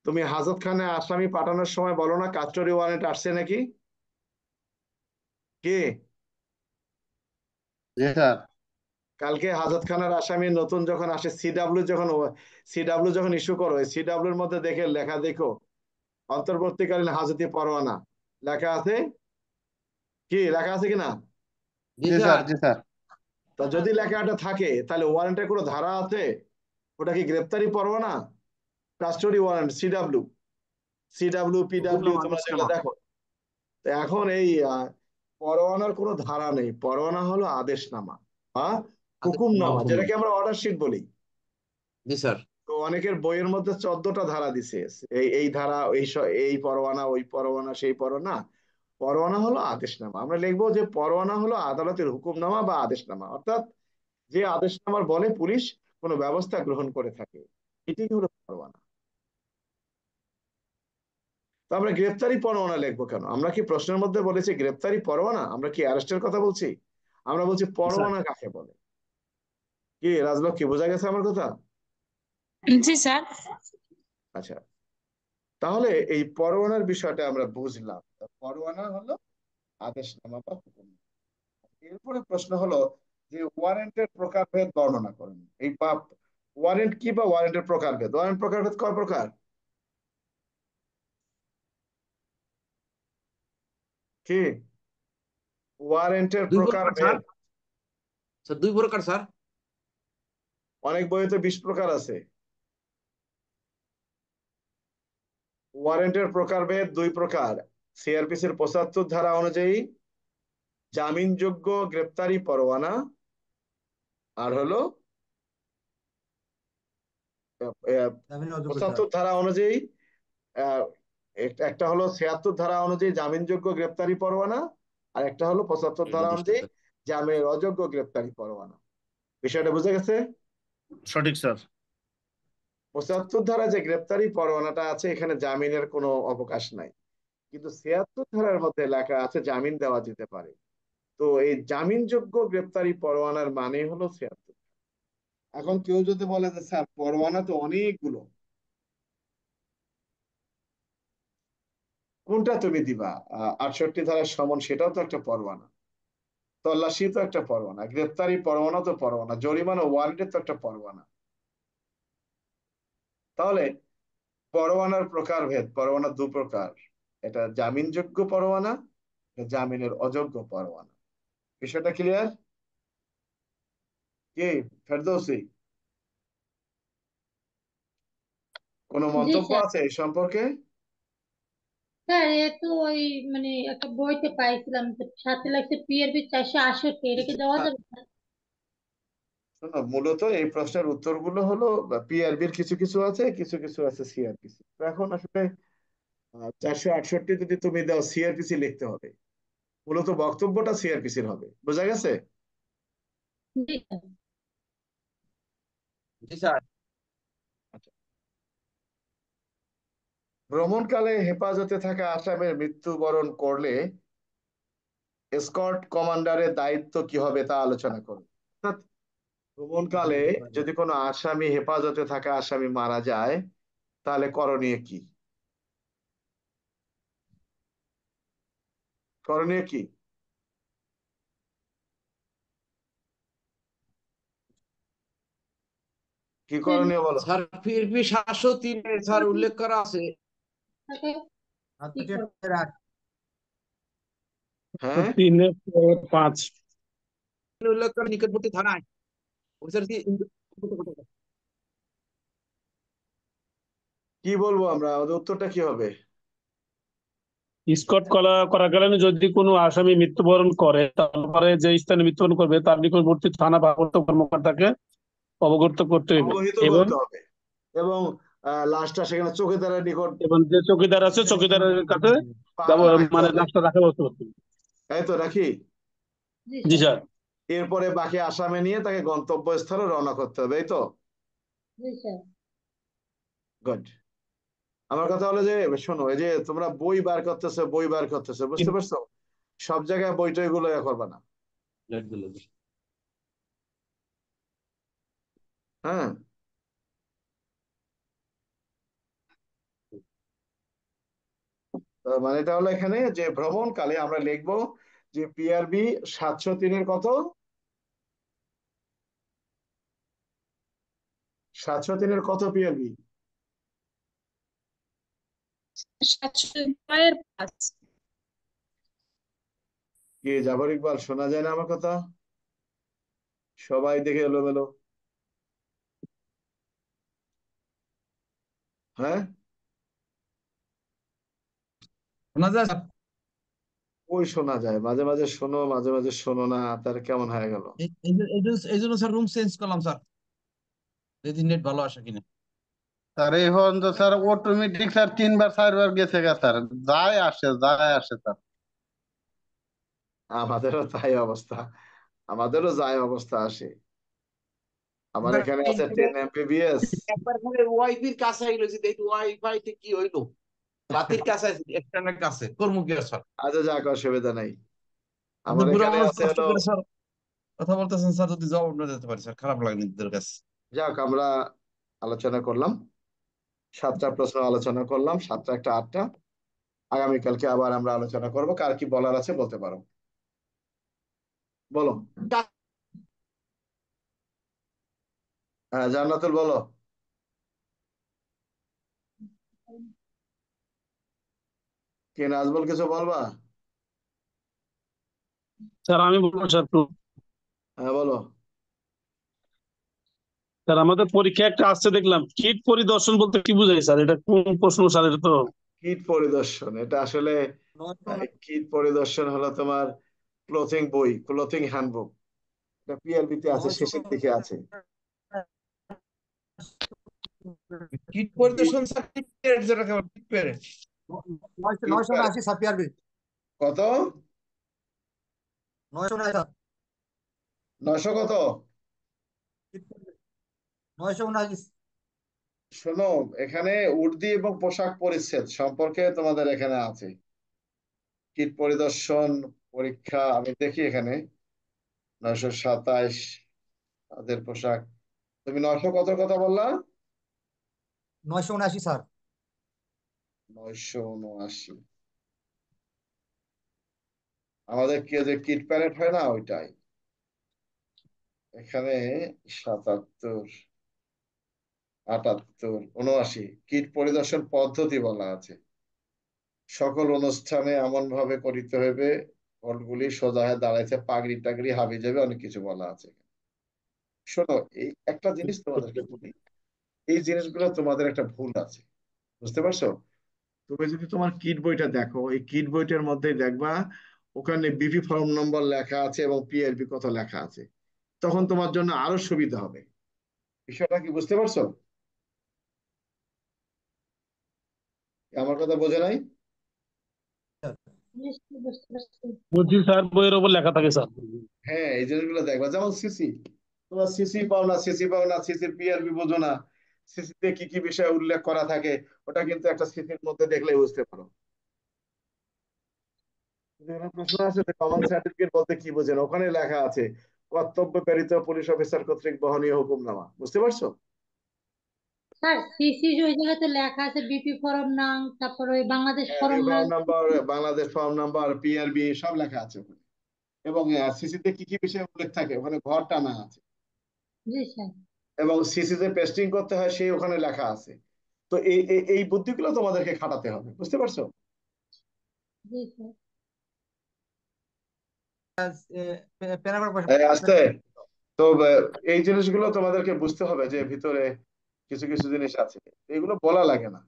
তুমি হাজতখানে আসামি পাঠানোর সময় বলো না কাস্টডি ওয়ারেন্ট আসছে নাকি? কে? জি স্যার। কালকে হাজতখানার আসামি নতুন যখন আসে, সিডাব্লিউ যখন ইস্যু করো, সিডাব্লিউর মধ্যে দেখে লেখা দেখো অন্তর্বর্তীকালীন হাজতে পরোয়ানা লেখা আছে, কি লেখা আছে কিনা? জি জি স্যার, স্যার। জি স্যার। তা যদি লেখাটা থাকে তাহলে ওয়ারেন্টের কোনো ধারা আছে? ওটা কি গ্রেপ্তারি পরোয়ানা? কাস্টডি ওয়ারেন্ট, সিডাব্লিউ, পিডাব্লিউ, হুকুমনামা তোমরা যেগুলো আদেশনামা। দেখো। তো এখন এই পরোয়ানার কোনো ধারা নেই, পরোয়ানা হলো আদেশনামা বা হুকুমনামা, হুকুমনামা। যেটাকে আমরা অর্ডার শিট বলি। জি স্যার। তো অনেকের বইয়ের মধ্যে 14টা ধারা দিছে, এই ধারা, এই পরোয়ানা, ওই পরোয়ানা, সেই পরোয়ানা। পরোয়ানা হলো আদেশনামা। আমরা লিখবো যে পরোয়ানা হলো আদালতের হুকুমনামা বা আদেশনামা, অর্থাৎ যে আদেশনামার বলে পুলিশ কোনো ব্যবস্থা গ্রহণ করে থাকে, এটি হলো পরোয়ানা। তো আমরা গ্রেপ্তারি পরোয়ানা লিখবো কেন? আমরা কি প্রশ্নের মধ্যে বলেছি গ্রেপ্তারি পরোয়ানা? আমরা কি অ্যারেস্টের কথা বলছি? আমরা বলছি স্যার, পরোয়ানা কাকে বলে। কি রাজলক্ষ্মী, বোঝা গেছে আমার কথা? জি স্যার। আচ্ছা, তাহলে এই পরোয়ানার বিষয়টা আমরা বুঝলাম। পরোয়ানা হলো আদেশনামা বা হুকুম। এরপরে প্রশ্ন হলো যে ওয়ারেন্টের প্রকারভেদ বর্ণনা করেন। এই পাপ ওয়ারেন্ট কি বা ওয়ারেন্টের প্রকারভেদ, ওয়ারেন্ট প্রকারভেদ কয় প্রকার? কি ওয়ারেন্টের 2 প্রকার স্যার। প্রকারভেদ? স্যার 2 প্রকার স্যার। অনেক বইতে 20 প্রকার আছে। ওয়ারেন্টের প্রকারভেদ 2 প্রকার। সিআরপিসির 75 ধারা অনুযায়ী জামিনযোগ্য গ্রেপ্তারি পরোয়ানা, আর হলো জামিনের অযোগ্যতা। 75 ধারা অনুযায়ী আহ, একটা হলো 76 ধারা অনুযায়ী জামিনযোগ্য গ্রেপ্তারি পরোয়ানা, আর একটা হলো 75 ধারা নির্দিষ্ট অনুযায়ী স্যার। জামিনের অযোগ্য গ্রেপ্তারি পরোয়ানা। বিষয়টা বুঝে গেছে? সঠিক স্যার। 75 ধারা যে গ্রেপ্তারি পরোয়ানাটা আছে, এখানে জামিনের কোনো অবকাশ নাই, কিন্তু 76 ধারার মধ্যে লেখা আছে জামিন দেওয়া যেতে পারে। তো এই জামিনযোগ্য গ্রেপ্তারি পরোয়ানার মানে হলো 76। এখন কেউ যদি বলে যে স্যার পরোয়ানা তো অনেকগুলো, কোনটা তুমি দিবা? 68 ধারার সমন, সেটাও তো একটা পরোয়ানা। তল্লাশি তো একটা পরোয়ানা, গ্রেপ্তারি পরোয়ানা তো পরোয়ানা, জরিমানা ওয়ারেন্টের তো একটা পরোয়ানা। তাহলে পরোয়ানার প্রকারভেদ, পরোয়ানা 2 প্রকার। এটা জামিনযোগ্য পরোয়ানা, এটা জামিনের অযোগ্য পরোয়ানা। বিষয়টা ক্লিয়ার? কি ফেরদৌসী, কোনো জি মন্তব্য স্যার। আছে এই সম্পর্কে? স্যার এ তো ওই মানে একটা বইতে পাইছিলাম যে সাথে লাগছে পিআরবি 468, এটা কি দেওয়া যাবে স্যার? শোনো, মূলত এই প্রশ্নের উত্তরগুলো হলো পিআরবির কিছু কিছু আছে, কিছু কিছু আছে সিআরপিসি। তো এখন আসলে 468 যদি তুমি দাও, সিআরপিসি লিখতে হবে। মূলত বক্তব্যটা সিআরপিসির হবে, বোঝা গেছে? জি স্যার। জি স্যার। আচ্ছা। ভ্রমণকালে হেফাজতে থাকা আসামির মৃত্যুবরণ করলে এসকর্ট কমান্ডারের দায়িত্ব কি হবে তা আলোচনা করুন। অর্থাৎ ভ্রমণকালে যদি কোনো আসামি, হেফাজতে থাকা আসামি মারা যায়, তাহলে করণীয় কি? করণীয় কি? কি করণীয় বলো? স্যার পিআরবি 703 স্যার উল্লেখ করা আছে। তাকে কি করবে? 68 হ্যাঁ, 3-5। উল্লেখ করা নিকটবর্তী থানায় অফিসার কি বলবো আমরা, ওদের উত্তরটা কি হবে? স্কট করাকালীন যদি কোনো আসামি মৃত্যুবরণ করে, তারপরে যে স্থানে মৃত্যুবরণ করবে তার নিকটবর্তী থানা ভারপ্রাপ্ত কর্মকর্তাকে অবগত করতে হইবে, অবহিত এবং করতে হবে, এবং লাশটা সেখানে চৌকিদারের নিকট এবং যে চৌকিদার আছে চৌকিদারের কাছে রাখতে মানে হবে। লাশটা রাখা ব্যবস্থা করতে হবে। এই তো রাখি। জি জি স্যার। স্যার। এরপরে বাকি আসামি নিয়ে তাকে গন্তব্যস্থলে রওনা করতে হবে, এই তো। জি স্যার। গুড। আমার কথা হলো যে শোনো, এই যে তোমরা বই বার করতেছো, বই বার করতেছো, বুঝতে পারছো? সব জায়গায় বই টই গুলো করবা না। হ্যাঁ, মানে এটা হলো এখানে যে ভ্রমণকালে আমরা লিখবো যে পিআরবি 703-এর কত, 703-এর কত পিআরবি? 700-5 কি জাফর ইকবাল, শোনা যায় না আমার কথা? সবাই দেখে এলোমেলো। হ্যাঁ, শোনা যায় স্যার? ওই শোনা যায়, মাঝে মাঝে শোনো মাঝে মাঝে শোনো না, তার কেমন হয়ে গেল? এই জন্য স্যার রুম চেঞ্জ করলাম স্যার, যদি নেট ভালো আসে কিনা। স্যার এই পর্যন্ত স্যার অটোমেটিক স্যার 3 বার 4 বার গেছে গা স্যার, যায় আসে স্যার। আমাদেরও তাই অবস্থা, আমাদেরও যায় অবস্থা আসে। আমার এবার এখানে আছে 10 MBPS। একবার খালি ওয়াইফির কাছে আইলো যে দেখি ওয়াইফাই তে কি হইলো, বাতির কাছে এক্সটার্নাল কাছে করমু কি আর স্যার? আচ্ছা, যাক, অসুবিধা নাই। আপনি আমার বুড়া এখানে মানুষ আছে কষ্ট হলো, করে স্যার কথা বলতেছেন স্যার, যদি জবাব না দিতে পারি স্যার খারাপ লাগে নিজেদের কাছে। যাক, আমরা আলোচনা করলাম, 7টা প্রশ্ন আলোচনা করলাম, 7টা একটা 8টা। আগামীকালকে আবার আমরা আলোচনা করব, কার কি বলার আছে বলতে পারো, বলো। হ্যাঁ, জান্নাতুল বলো। কে, নাজবুল কিছু বলবা? স্যার আমি বলবো স্যার একটু। হ্যাঁ, বলো। স্যার আমাদের পরীক্ষা একটা আসছে দেখলাম, কিট পরিদর্শন বলতে কি বোঝায় স্যার? এটা কোন প্রশ্ন স্যার? এটা তো কীট পরিদর্শন, এটা আসলে কীট পরিদর্শন হলো তোমার ক্লোথিং বই, ক্লোথিং হ্যান্ডবুক। এটা PLB তে আছে, শেষের দিকে আছে। কিট পরিদর্শন স্যার, কিট প্যারেড যেটাকে বলে, কিট প্যারেড। 979 স্যার পিআরবি, কত? 979 স্যার, 900 কত? 979। শোনো, এখানে উর্দি এবং পোশাক পরিচ্ছেদ সম্পর্কে তোমাদের এখানে আছে। কীট পরিদর্শন পরীক্ষা আমি দেখি এখানে 927 তাদের পোশাক। তুমি 900 কত কথা বললা? 979 স্যার। 979। আমাদের কি যে কিট প্যারেড হয় না, ওইটাই এখানে 77, 78, 79 কীট পরিদর্শন পদ্ধতি বলা আছে। সকল অনুষ্ঠানে এমন ভাবে করিতে হইবে ভোটগুলি সোজা হয়ে দাঁড়াইছে, পাগড়ি টাগড়ি হাবি যাবে, অনেক কিছু বলা আছে। শোনো, এই একটা জিনিস তোমাদেরকে বলি, এই জিনিসগুলো তোমাদের একটা ভুল আছে, বুঝতে পারছো? তুমি যদি তোমার কিট বইটা দেখো, এই কিট বইটার মধ্যে দেখবা ওখানে বিপি ফর্ম নম্বর লেখা আছে এবং PLB কত লেখা আছে, তখন তোমার জন্য আরো সুবিধা হবে। বিষয়টা কি বুঝতে পারছো? আমার কথা বোঝে নাই? নিশ্চয়ই বুঝতে পারছি। বুঝছি স্যার, বইয়ের ওপর লেখা থাকে স্যার। হ্যাঁ, এই জিনিসগুলো দেখবা, যেমন সিসি, তোমরা সিসি পাও না, সিসি পাও না, সিসির PLB বোঝো না, সিসিতে কি কি বিষয় উল্লেখ করা থাকে, ওটা কিন্তু একটা সিসির মধ্যে দেখলে বুঝতে পারো। যদি কোনো প্রশ্ন আছে যে কমন সার্টিফিকেট বলতে কি বোঝেন, ওখানে লেখা আছে কর্তব্য প্রেরিত পুলিশ অফিসার কর্তৃক বহনীয় হুকুমনামা, বুঝতে পারছো? স্যার সিসি ওই জায়গাতে লেখা আছে বিপি ফরম নাম, তারপর ওই বাংলাদেশ হ্যাঁ, ফরম নাম। Form number, Bangladesh form number, PLB সব লেখা আছে ওখানে। এবং সিসিতে কি কি বিষয় উল্লেখ থাকে ওখানে ঘর টানা আছে। জি স্যার। এবং সিসিতে পেস্টিং করতে হয় সেই ওখানে লেখা আছে। তো এই বুদ্ধিগুলো তোমাদেরকে খাটাতে হবে, বুঝতে পারছো? জি স্যার। আসতে তো এই জিনিসগুলো তোমাদেরকে বুঝতে হবে যে ভিতরে কিছু কিছু জিনিস আছে, এগুলো বলা লাগে না।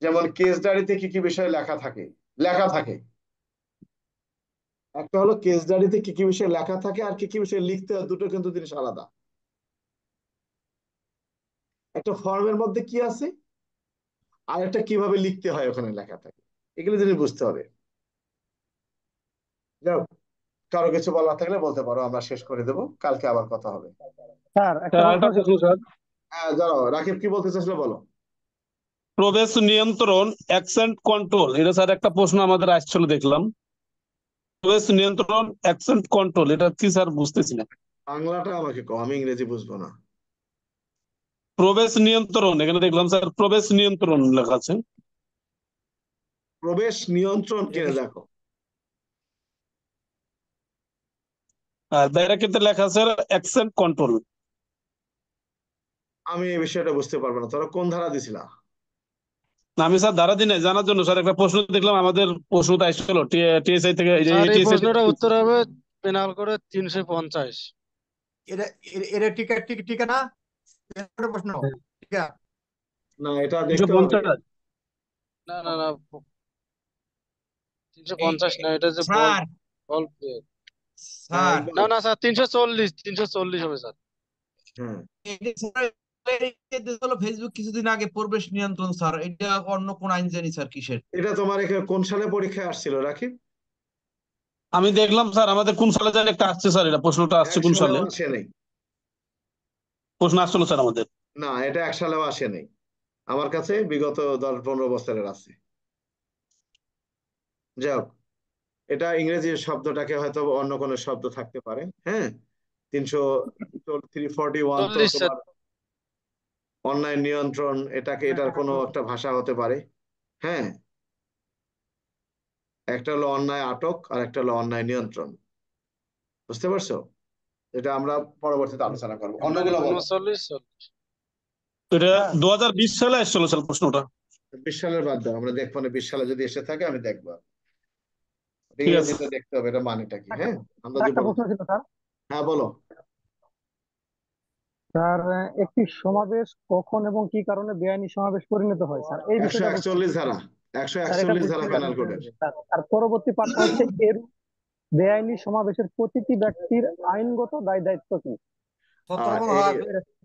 যেমন কেস ডায়েরিতে কি কি বিষয় লেখা থাকে। একটা হলো কেস ডায়েরিতে কি কি বিষয় লেখা থাকে, আর কি কি বিষয় লিখতে হয়, দুটো কিন্তু জিনিস আলাদা। একটা ফর্মের মধ্যে কি আছে, আর একটা কিভাবে লিখতে হয় ওখানে লেখা থাকে, এগুলো জিনিস বুঝতে হবে। যাও, কারো কিছু বলার থাকলে বলতে পারো, আমরা শেষ করে দেবো, কালকে আবার কথা হবে। স্যার একটা স্যার প্রশ্ন আরেকটা ছিল। প্রশ্ন স্যার। হ্যাঁ, যাও, রাকিব কি বলতে চাইছিল বলো। প্রবেশ নিয়ন্ত্রণ অ্যাকসেন্ট কন্ট্রোল, এটা স্যার একটা প্রশ্ন আমাদের আসছিল দেখলাম। প্রবেশ নিয়ন্ত্রণ অ্যাকসেন্ট কন্ট্রোল, এটা কি স্যার? বুঝতেছি না। বাংলাটা আমাকে কও, আমি ইংরেজি বুঝবো না। প্রবেশ নিয়ন্ত্রণ, এখানে দেখলাম স্যার প্রবেশ নিয়ন্ত্রণ লেখা আছে। প্রবেশ নিয়ন্ত্রণ কিনে দেখো। আর ব্যারাকেটে লেখা আছে অ্যাকসেন্ট কন্ট্রোল। আমি এই বিষয়টা বুঝতে পারবো না, তোরা কোন ধারা দিছিলা? না, আমি স্যার ধারা দিই নাই জানার জন্য স্যার, একটা প্রশ্ন দেখলাম আমাদের প্রশ্নটা আসছিল টিএসআই থেকে, এই যে স্যার এই টিএসআই থেকে। প্রশ্নটার উত্তর হবে পেনাল করে 350। এটা এটা টিকা টিকা টিকা না? এর প্রশ্ন টিকা। না, এটা তিনশো দেখতে হবে। পঞ্চাশ না না না, 350 না, এটা যে বল স্যার বল প্লে। হ্যাঁ, স্যার ইকবাল। না না স্যার, 340 হবে স্যার। হ্যাঁ, হলো ফেসবুক কিছুদিন আগে প্রবেশ নিয়ন্ত্রণ স্যার, এটা অন্য কোন আইন জানি স্যার কিসের? এটা তোমার এখানে কোন সালে পরীক্ষায় আসছিল রাকিব? আমি দেখলাম স্যার, আমাদের কোন সালে জানি একটা আসছে স্যার, এটা প্রশ্নটা আসছে এক কোন সালে সালেও আসে নাই। প্রশ্ন আসছিল স্যার আমাদের। না, এটা এক সালেও আসে নাই। আমার কাছে বিগত 10-15 বছরের আছে। যাই হোক, এটা ইংরেজি শব্দটাকে হয়তো অন্য কোনো শব্দ থাকতে পারে। হ্যাঁ, 341 তো 40 স্যার। তোমার অনলাইন নিয়ন্ত্রণ, এটার কোনো একটা ভাষা হতে পারে। হ্যাঁ, একটা হলো অন্যায় আটক আর একটা হলো অন্যায় নিয়ন্ত্রণ। বুঝতে পারছো? এটা আমরা পরবর্তীতে আলোচনা করবো। অন্যগুলো বলো। 39 এটা 2020 সালে আসছিল স্যার প্রশ্নটা। 20 সালের বাদ দাও, আমরা দেখবো না। 20 সালে যদি এসে থাকে আমি দেখবো। ঠিক আছে। ইংরেজিতে দেখতে হবে এটা মানেটা কি। হ্যাঁ, আন্দাজি একটা বলো। প্রশ্ন ছিল স্যার। হ্যাঁ, বলো। স্যার, একটি সমাবেশ কখন এবং কি কারণে বেআইনি সমাবেশ পরিণত হয় স্যার, এই বিষয়টা বলতে 141 ধারা, স্যার, এটা 141 ধারা বুঝতে পেনাল পারছি। কোডের। স্যার, আর পরবর্তী পার্টটা হচ্ছে এর বেআইনি সমাবেশের প্রতিটি ব্যক্তির আইনগত দায় দায়িত্ব কি? ছত্রভঙ্গ এই হয়,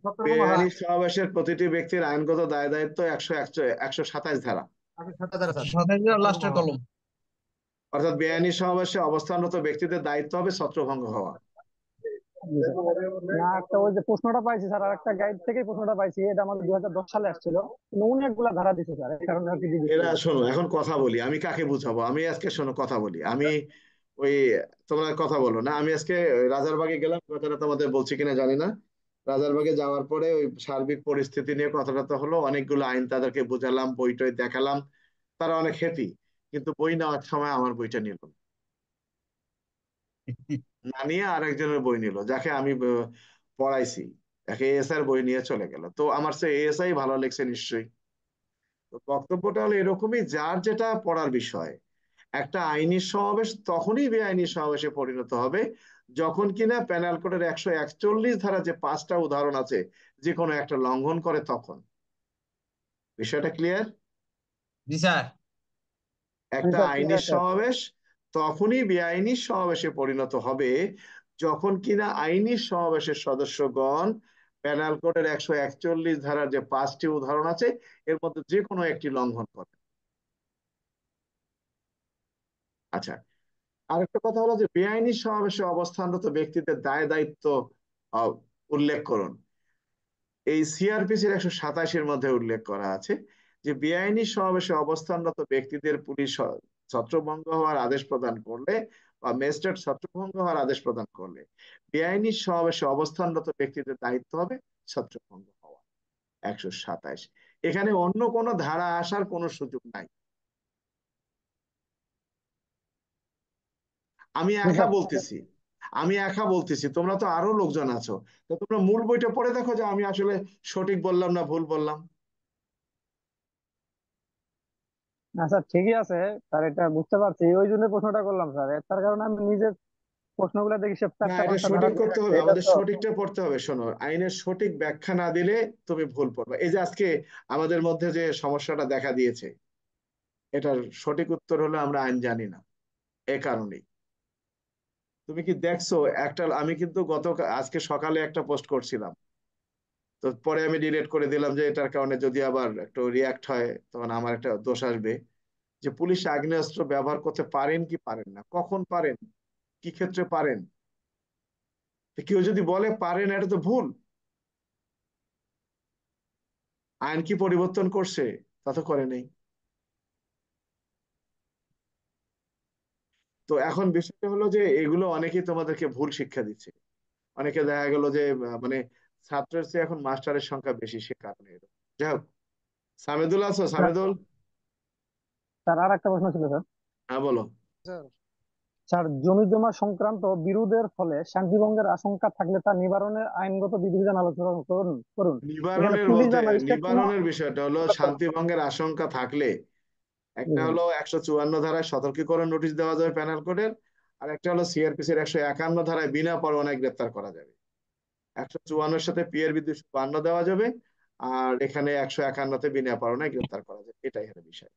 ছত্রভঙ্গ হয়। বেআইনি সমাবেশের প্রতিটি ব্যক্তির আইনগত দায় দায়িত্ব 127 ধারা। আগে 7,000 স্যার। 27 লাস্টের ছত্রভঙ্গ কলম। অর্থাৎ বেআইনি সমাবেশে অবস্থানরত ব্যক্তিদের দায়িত্ব হবে ছত্রভঙ্গ হওয়া। জি স্যার। না, একটা ওই যে প্রশ্নটা পাইছি স্যার, আর একটা গাইড থেকেই প্রশ্নটা পাইছি, এটা আমাদের 2010 সালে আসছিল, কিন্তু অনেকগুলা ধারা দিছে স্যার, এই কারণে আর কি জিজ্ঞেস এরা করলাম। শোনো, এখন কথা বলি, আমি কাকে বুঝাবো? আমি আজকে শোনো কথা বলি। আমি ওই, তোমরা কথা বলো না। আমি আজকে রাজারবাগে গেলাম, কথাটা তোমাদের বলছি কিনা জানি না। রাজারবাগে যাওয়ার পরে ওই সার্বিক পরিস্থিতি নিয়ে কথাটা তো হলো, অনেকগুলো আইন তাদেরকে বোঝালাম, বই টই দেখালাম। তারা অনেক হ্যাপি, কিন্তু বই নেওয়ার সময় আমার বইটা নিল না। না নিয়ে আরেকজনের বই নিল, যাকে আমি পড়াইছি। একে এএসআই বই নিয়ে চলে গেল। তো আমার সে এএসআই ভালো লেগছে নিশ্চয়ই। তো বক্তব্যটা হলো এরকমই, যার যেটা পড়ার বিষয়। একটা আইনি সমাবেশ তখনই বেআইনি সমাবেশে পরিণত হবে যখন কিনা পেনাল কোডের 141 ধারা যে 5টা উদাহরণ আছে, যে কোনো একটা লঙ্ঘন করে, তখন। বিষয়টা ক্লিয়ার? জি স্যার। জি একটা স্যার, আইনি ক্লিয়ার স্যার। সমাবেশ তখনই বেআইনি সমাবেশে পরিণত হবে যখন কিনা আইনি সমাবেশের সদস্যগণ পেনাল কোডের 141 ধারার যে 5টি উদাহরণ আছে এর মধ্যে যে কোনো একটি লঙ্ঘন করে। আচ্ছা, আরেকটা কথা হলো যে বেআইনি সমাবেশে অবস্থানরত ব্যক্তিদের দায় দায়িত্ব আহ, উল্লেখ করুন। এই সিআরপিসির 127-এর মধ্যে উল্লেখ করা আছে যে বেআইনি সমাবেশে অবস্থানরত ব্যক্তিদের পুলিশ ছত্রভঙ্গ হওয়ার আদেশ প্রদান করলে বা ম্যাজিস্ট্রেট ছত্রভঙ্গ হওয়ার আদেশ প্রদান করলে বেআইনি সমাবেশে অবস্থানরত ব্যক্তিদের দায়িত্ব হবে ছত্রভঙ্গ হওয়া। 127। এখানে অন্য কোনো ধারা আসার কোনো সুযোগ নাই। আমি জি একা স্যার। বলতেছি, আমি একা বলতেছি, তোমরা তো আরো লোকজন আছো। তো তোমরা মূল বইটা পড়ে দেখো যে আমি আসলে সঠিক বললাম না ভুল বললাম। না স্যার, ঠিকই আছে স্যার, এটা বুঝতে পারছি, ওই জন্য প্রশ্নটা করলাম স্যার। তার কারণে আমি নিজের প্রশ্নগুলো দেখি সব না, 4টা-5টা ধারা সঠিক দিয়ে করতে রাখছে, হবে, এটা আমাদের তো। সঠিকটা পড়তে হবে। শোনো, আইনের সঠিক ব্যাখ্যা না দিলে তুমি ভুল পড়বে। এই যে আজকে আমাদের মধ্যে যে সমস্যাটা দেখা দিয়েছে, এটার সঠিক উত্তর হলো আমরা আইন জানি না। এ কারণেই তুমি কি দেখছো, একটা আমি কিন্তু আজকে সকালে একটা পোস্ট করছিলাম, তো পরে আমি ডিলিট করে দিলাম যে এটার কারণে যদি আবার একটু রিয়াক্ট হয় তখন আমার একটা দোষ আসবে। যে পুলিশ আগ্নেয়াস্ত্র ব্যবহার করতে পারেন কি পারেন না, কখন পারেন, কি ক্ষেত্রে পারেন। তো কেউ যদি বলে পারেন, এটা তো ভুল। আইন কি পরিবর্তন করছে? তা তো করে নেই। তো এখন বিষয়টা হলো যে এগুলো অনেকেই তোমাদেরকে ভুল শিক্ষা দিচ্ছে। অনেকে দেখা গেল যে মানে ছাত্রের চেয়ে এখন মাস্টারের সংখ্যা বেশি, সে কারণে এরকম। যাই হোক, সামেদুল আছো? সামেদুল, স্যার, আর একটা প্রশ্ন ছিল স্যার। হ্যাঁ বলো। স্যার স্যার জমি জমা সংক্রান্ত বিরোধের ফলে শান্তিভঙ্গের আশঙ্কা থাকলে তা নিবারণের আইনগত বিধিবিধান আলোচনা করুন করুন এখানে নিবারণের পুলিশ বলতে বা ম্যাজিস্ট্রেট কোনো নিবারণের বিষয়টা হলো শান্তিভঙ্গের আশঙ্কা থাকলে একটা হলো 154 ধারায় সতর্কীকরণ নোটিশ দেওয়া যাবে প্যানেল কোডের, আর একটা হলো সিআরপিসির 151 ধারায় বিনা পরোয়ানায় গ্রেপ্তার করা যাবে। 154-এর সাথে পিআরবি 252 দেওয়া যাবে, আর এখানে 151-তে বিনা পরোয়ানায় গ্রেপ্তার করা যাবে। এটাই হলো বিষয়।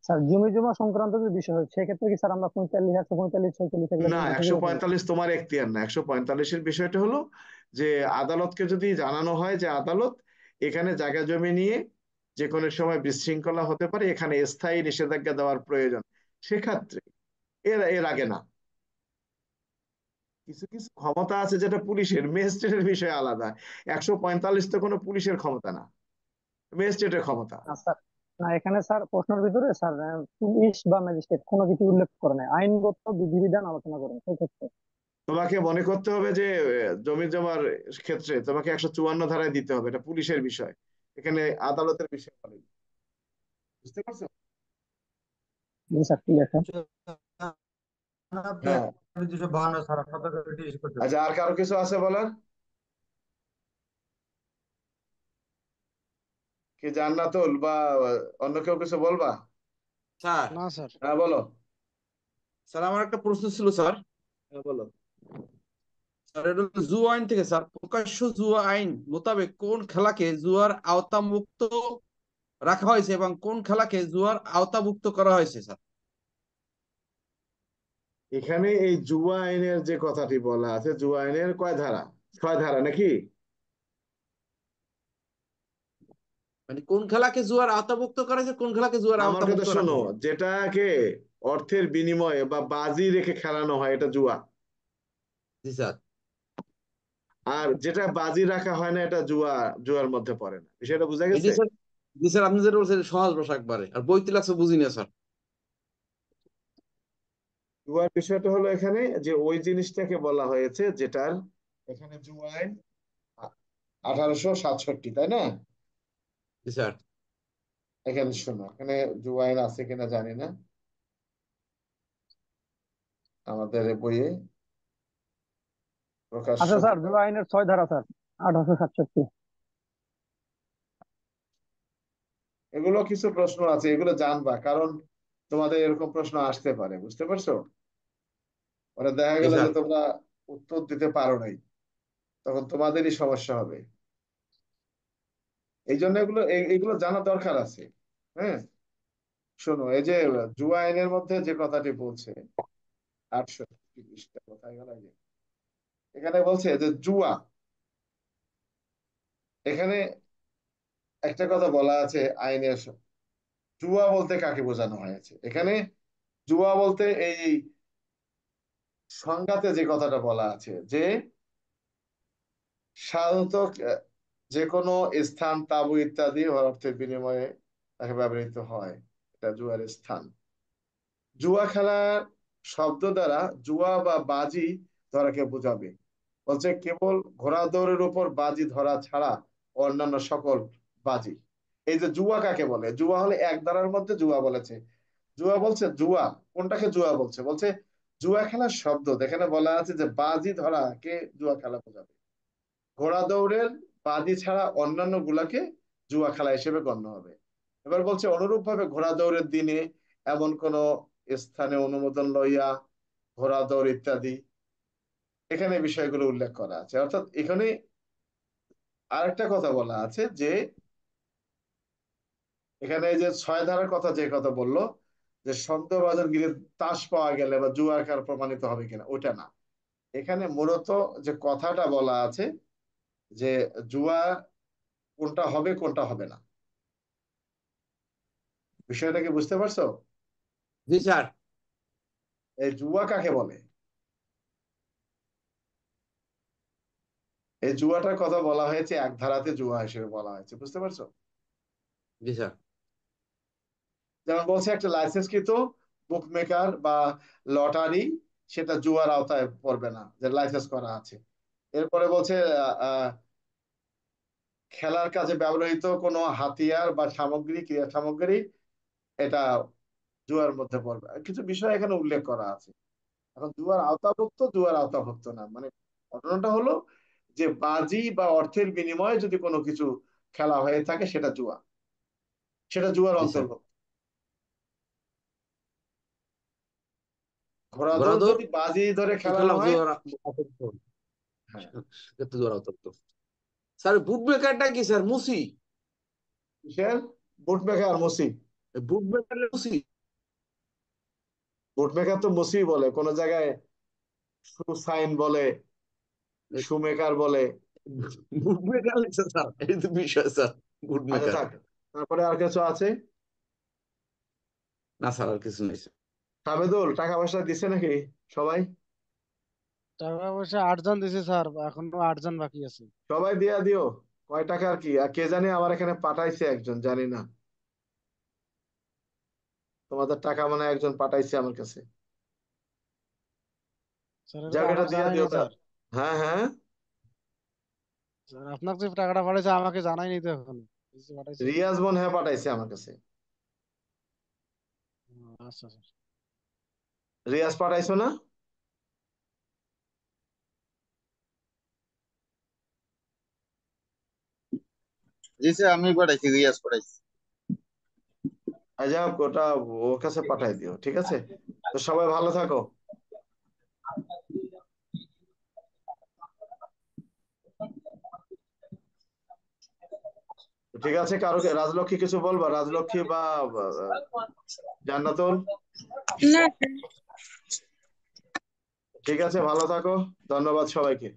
স্যার জমি জমা সংক্রান্ত যে বিষয় হচ্ছে সেক্ষেত্রে কি স্যার আমরা 45, 145, 46 এগুলো না, কি মাঠে যেতে পারি? 145 তোমার এখতিয়ার না। 145-এর বিষয়টা হলো যে আদালতকে যদি জানানো হয় যে আদালত এখানে জায়গা জমি নিয়ে যে কোনো সময় বিশৃঙ্খলা হতে পারে, এখানে স্থায়ী নিষেধাজ্ঞা দেওয়ার প্রয়োজন, সেক্ষেত্রে এর এর আগে না। কিছু কিছু ক্ষমতা আছে যেটা পুলিশের, ম্যাজিস্ট্রেটের বিষয় আলাদা। 145 তো কোনো পুলিশের ক্ষমতা না, ম্যাজিস্ট্রেটের ক্ষমতা। না স্যার, না এখানে স্যার প্রশ্নের ভিতরে স্যার পুলিশ বা ম্যাজিস্ট্রেট কোনো কিছু উল্লেখ করে নাই, আইনগত বিধিবিধান আলোচনা করেন সেই ক্ষেত্রে। তোমাকে মনে করতে হবে যে জমি জমার ক্ষেত্রে তোমাকে 154 ধারায় দিতে হবে, এটা পুলিশের বিষয়, এখানে আদালতের বিষয় বলে। বুঝতে পারছো? জি স্যার, ঠিক আছে। হ্যাঁ, 252 স্যার সতর্ক ইস্যু করতে হবে। আচ্ছা, আর কারো কিছু আছে বলার? কি জান্নাতুল বা অন্য কেউ কিছু বলবা? স্যার না স্যার। হ্যাঁ বলো। স্যার আমার একটা প্রশ্ন ছিল স্যার। হ্যাঁ বলো। স্যার এটা হলো জুয়া আইন থেকে স্যার, প্রকাশ্য জুয়া আইন মোতাবেক কোন খেলাকে জুয়ার আওতামুক্ত রাখা হয়েছে এবং কোন খেলাকে জুয়ার আওতামুক্ত করা হয়েছে স্যার? এখানে এই জুয়া আইনের যে কথাটি বলা আছে, জুয়া আইনের কয় ধারা? 6 ধারা নাকি? মানে কোন খেলাকে জুয়ার আওতামুক্ত করা হয়েছে, কোন খেলাকে জুয়ার আমার কথা আওতামুক্ত রাখা শোনো, হয়েছে? যেটাকে অর্থের বিনিময়ে বা বাজি রেখে খেলানো হয় এটা জুয়া, জি স্যার। আর যেটা বাজি রাখা হয় না এটা জুয়ার মধ্যে পড়ে না। বিষয়টা বোঝা এটি গেছে? স্যার, জি স্যার আপনি যেটা বলছেন সহজ ভাষা একবারে, আর বইতে লাগছে বুঝি না স্যার। জুয়ার বিষয়টা হলো এখানে যে ওই জিনিসটাকে বলা হয়েছে যেটার এখানে জুয়া আইন 1867, তাই না? জি স্যার। এখানে শোনো, এখানে জুয়া আইন আছে কিনা জানি না আমাদের এই বইয়ে প্রকাশ্য। আচ্ছা স্যার, জুয়া আইনের 6 ধারা স্যার, 1867। এগুলো কিছু প্রশ্ন আছে, এগুলো জানবা, কারণ তোমাদের এরকম প্রশ্ন আসতে পারে, বুঝতে পারছো? ওরা দেখা জি গেল যে স্যার। তোমরা উত্তর দিতে পারো নাই, তখন তোমাদেরই সমস্যা হবে। এই জন্য এগুলো জানা দরকার আছে। হ্যাঁ, শোনো, এই যে জুয়া আইনের মধ্যে যে কথাটি বলছে 68 পৃষ্ঠা, কোথায় গেল এই যে, এখানে বলছে যে জুয়া, এখানে একটা কথা বলা আছে আইনের, জুয়া বলতে কাকে বোঝানো হয়েছে এখানে? জুয়া বলতে এই সংজ্ঞাতে যে কথাটা বলা আছে যে সাধারণত যে কোনো স্থান, তাঁবু ইত্যাদি অর্থের বিনিময়ে তাকে ব্যবহৃত হয়, এটা জুয়ার স্থান। জুয়া খেলার শব্দ দ্বারা জুয়া বা বাজি ধরাকে বোঝাবে। বলছে কেবল ঘোড়া দৌড়ের উপর বাজি ধরা ছাড়া অন্যান্য সকল বাজি। এই যে জুয়া কাকে বলে, জুয়া হলে এক ধারার মধ্যে জুয়া বলেছে। জুয়া বলছে জুয়া কোনটাকে জুয়া বলছে? বলছে জুয়া খেলার শব্দ, এখানে বলা আছে যে বাজি ধরাকে জুয়া খেলা বোঝাবে। ঘোড়া দৌড়ের বাজি ছাড়া অন্যান্য গুলাকে জুয়া খেলা হিসেবে গণ্য হবে। এবার বলছে অনুরূপ ভাবে ঘোড়া দৌড়ের দিনে এমন কোন স্থানে অনুমোদন লইয়া ঘোড়া দৌড় ইত্যাদি, এখানে বিষয়গুলো উল্লেখ করা আছে। অর্থাৎ এখানে আরেকটা কথা বলা আছে যে এখানে এই যে 6 ধারার কথা যে কথা বললো যে সন্দেহভাজন গিরে তাস পাওয়া গেলে বা জুয়ার খেলা প্রমাণিত হবে কিনা, ওটা না। এখানে মূলত যে কথাটা বলা আছে যে জুয়া কোনটা হবে কোনটা হবে না, বিষয়টা কি বুঝতে পারছো? জি স্যার। এই জুয়া কাকে বলে, এই জুয়াটার কথা বলা হয়েছে এক ধারাতে জুয়া হিসেবে বলা হয়েছে, বুঝতে পারছো? জি স্যার। যেমন বলছে একটা লাইসেন্সকৃত বুক মেকার বা লটারি, সেটা জুয়ার আওতায় পড়বে না, যে লাইসেন্স করা আছে। এরপরে বলছে খেলার কাজে ব্যবহৃত কোনো হাতিয়ার বা সামগ্রী, ক্রীড়া সামগ্রী, এটা জুয়ার মধ্যে পড়বে। আর কিছু বিষয় এখানে উল্লেখ করা আছে। এখন জুয়ার আওতাভুক্ত, জুয়ার আওতাভুক্ত না, মানে ঘটনাটা হলো যে বাজি বা অর্থের বিনিময়ে যদি কোনো কিছু খেলা হয়ে থাকে সেটা জুয়া, সেটা জুয়ার জি স্যার। অন্তর্ভুক্ত। ঘোড়া দৌড় ঘোড়াদৌড় যদি বাজি ধরে খেলানো খেলা হয়, জোয়ার অন্তর্ভুক্ত। হ্যাঁ। সেক্ষেত্রে জোয়ার অন্তর্ভুক্ত। স্যার বুট মেকারটা কি স্যার? মুসি? কিসের বুট মেকার? মুসি? বুট মেকার মুসি? বুট মেকার তো মুসি বলে, কোন জায়গায় শু সাইন বলে, শু মেকার বলে। বুট মেকার লিখছে স্যার, এই তো বিষয় স্যার, বুট আচ্ছা মেকার। থাক, তারপরে আর কিছু আছে? না স্যার, আর কিছু নেই স্যার। সাবেদুল, টাকা পয়সা দিছে নাকি সবাই? টাকা পয়সা 8 জন দিছে স্যার, এখনো 8 জন বাকি আছে। সবাই দিয়া দিও। কয় টাকা আর কি, আর কে জানি আমার এখানে পাঠাইছে একজন, জানি না। তোমাদের টাকা মানে একজন পাঠাইছে আমার কাছে। স্যার এটা তো যাক, এটা আমাকে দিয়া জানাই দিও নাই তা। স্যার। হ্যাঁ হ্যাঁ, স্যার আপনাকে যে টাকাটা পাঠাইছে আমাকে জানাই নাই তো এখনো, কিছু পাঠাইছে। রিয়াজ মনে হয় পাঠাইছে আমার কাছে। আচ্ছা স্যার। রিয়াজ পাঠাইছো না? জি স্যার, আমি পাঠাইছি, রিয়াজ পাঠাইছি। যাক, ওটা ওর কাছে পাঠাই দিও, ঠিক আছে? তো সবাই ভালো থাকো। ঠিক আছে, কারোকে রাজলক্ষ্মী কিছু বলবা? রাজলক্ষ্মী বা জান্নাতুল? না ঠিক আছে, ভালো থাকো। ধন্যবাদ সবাইকে।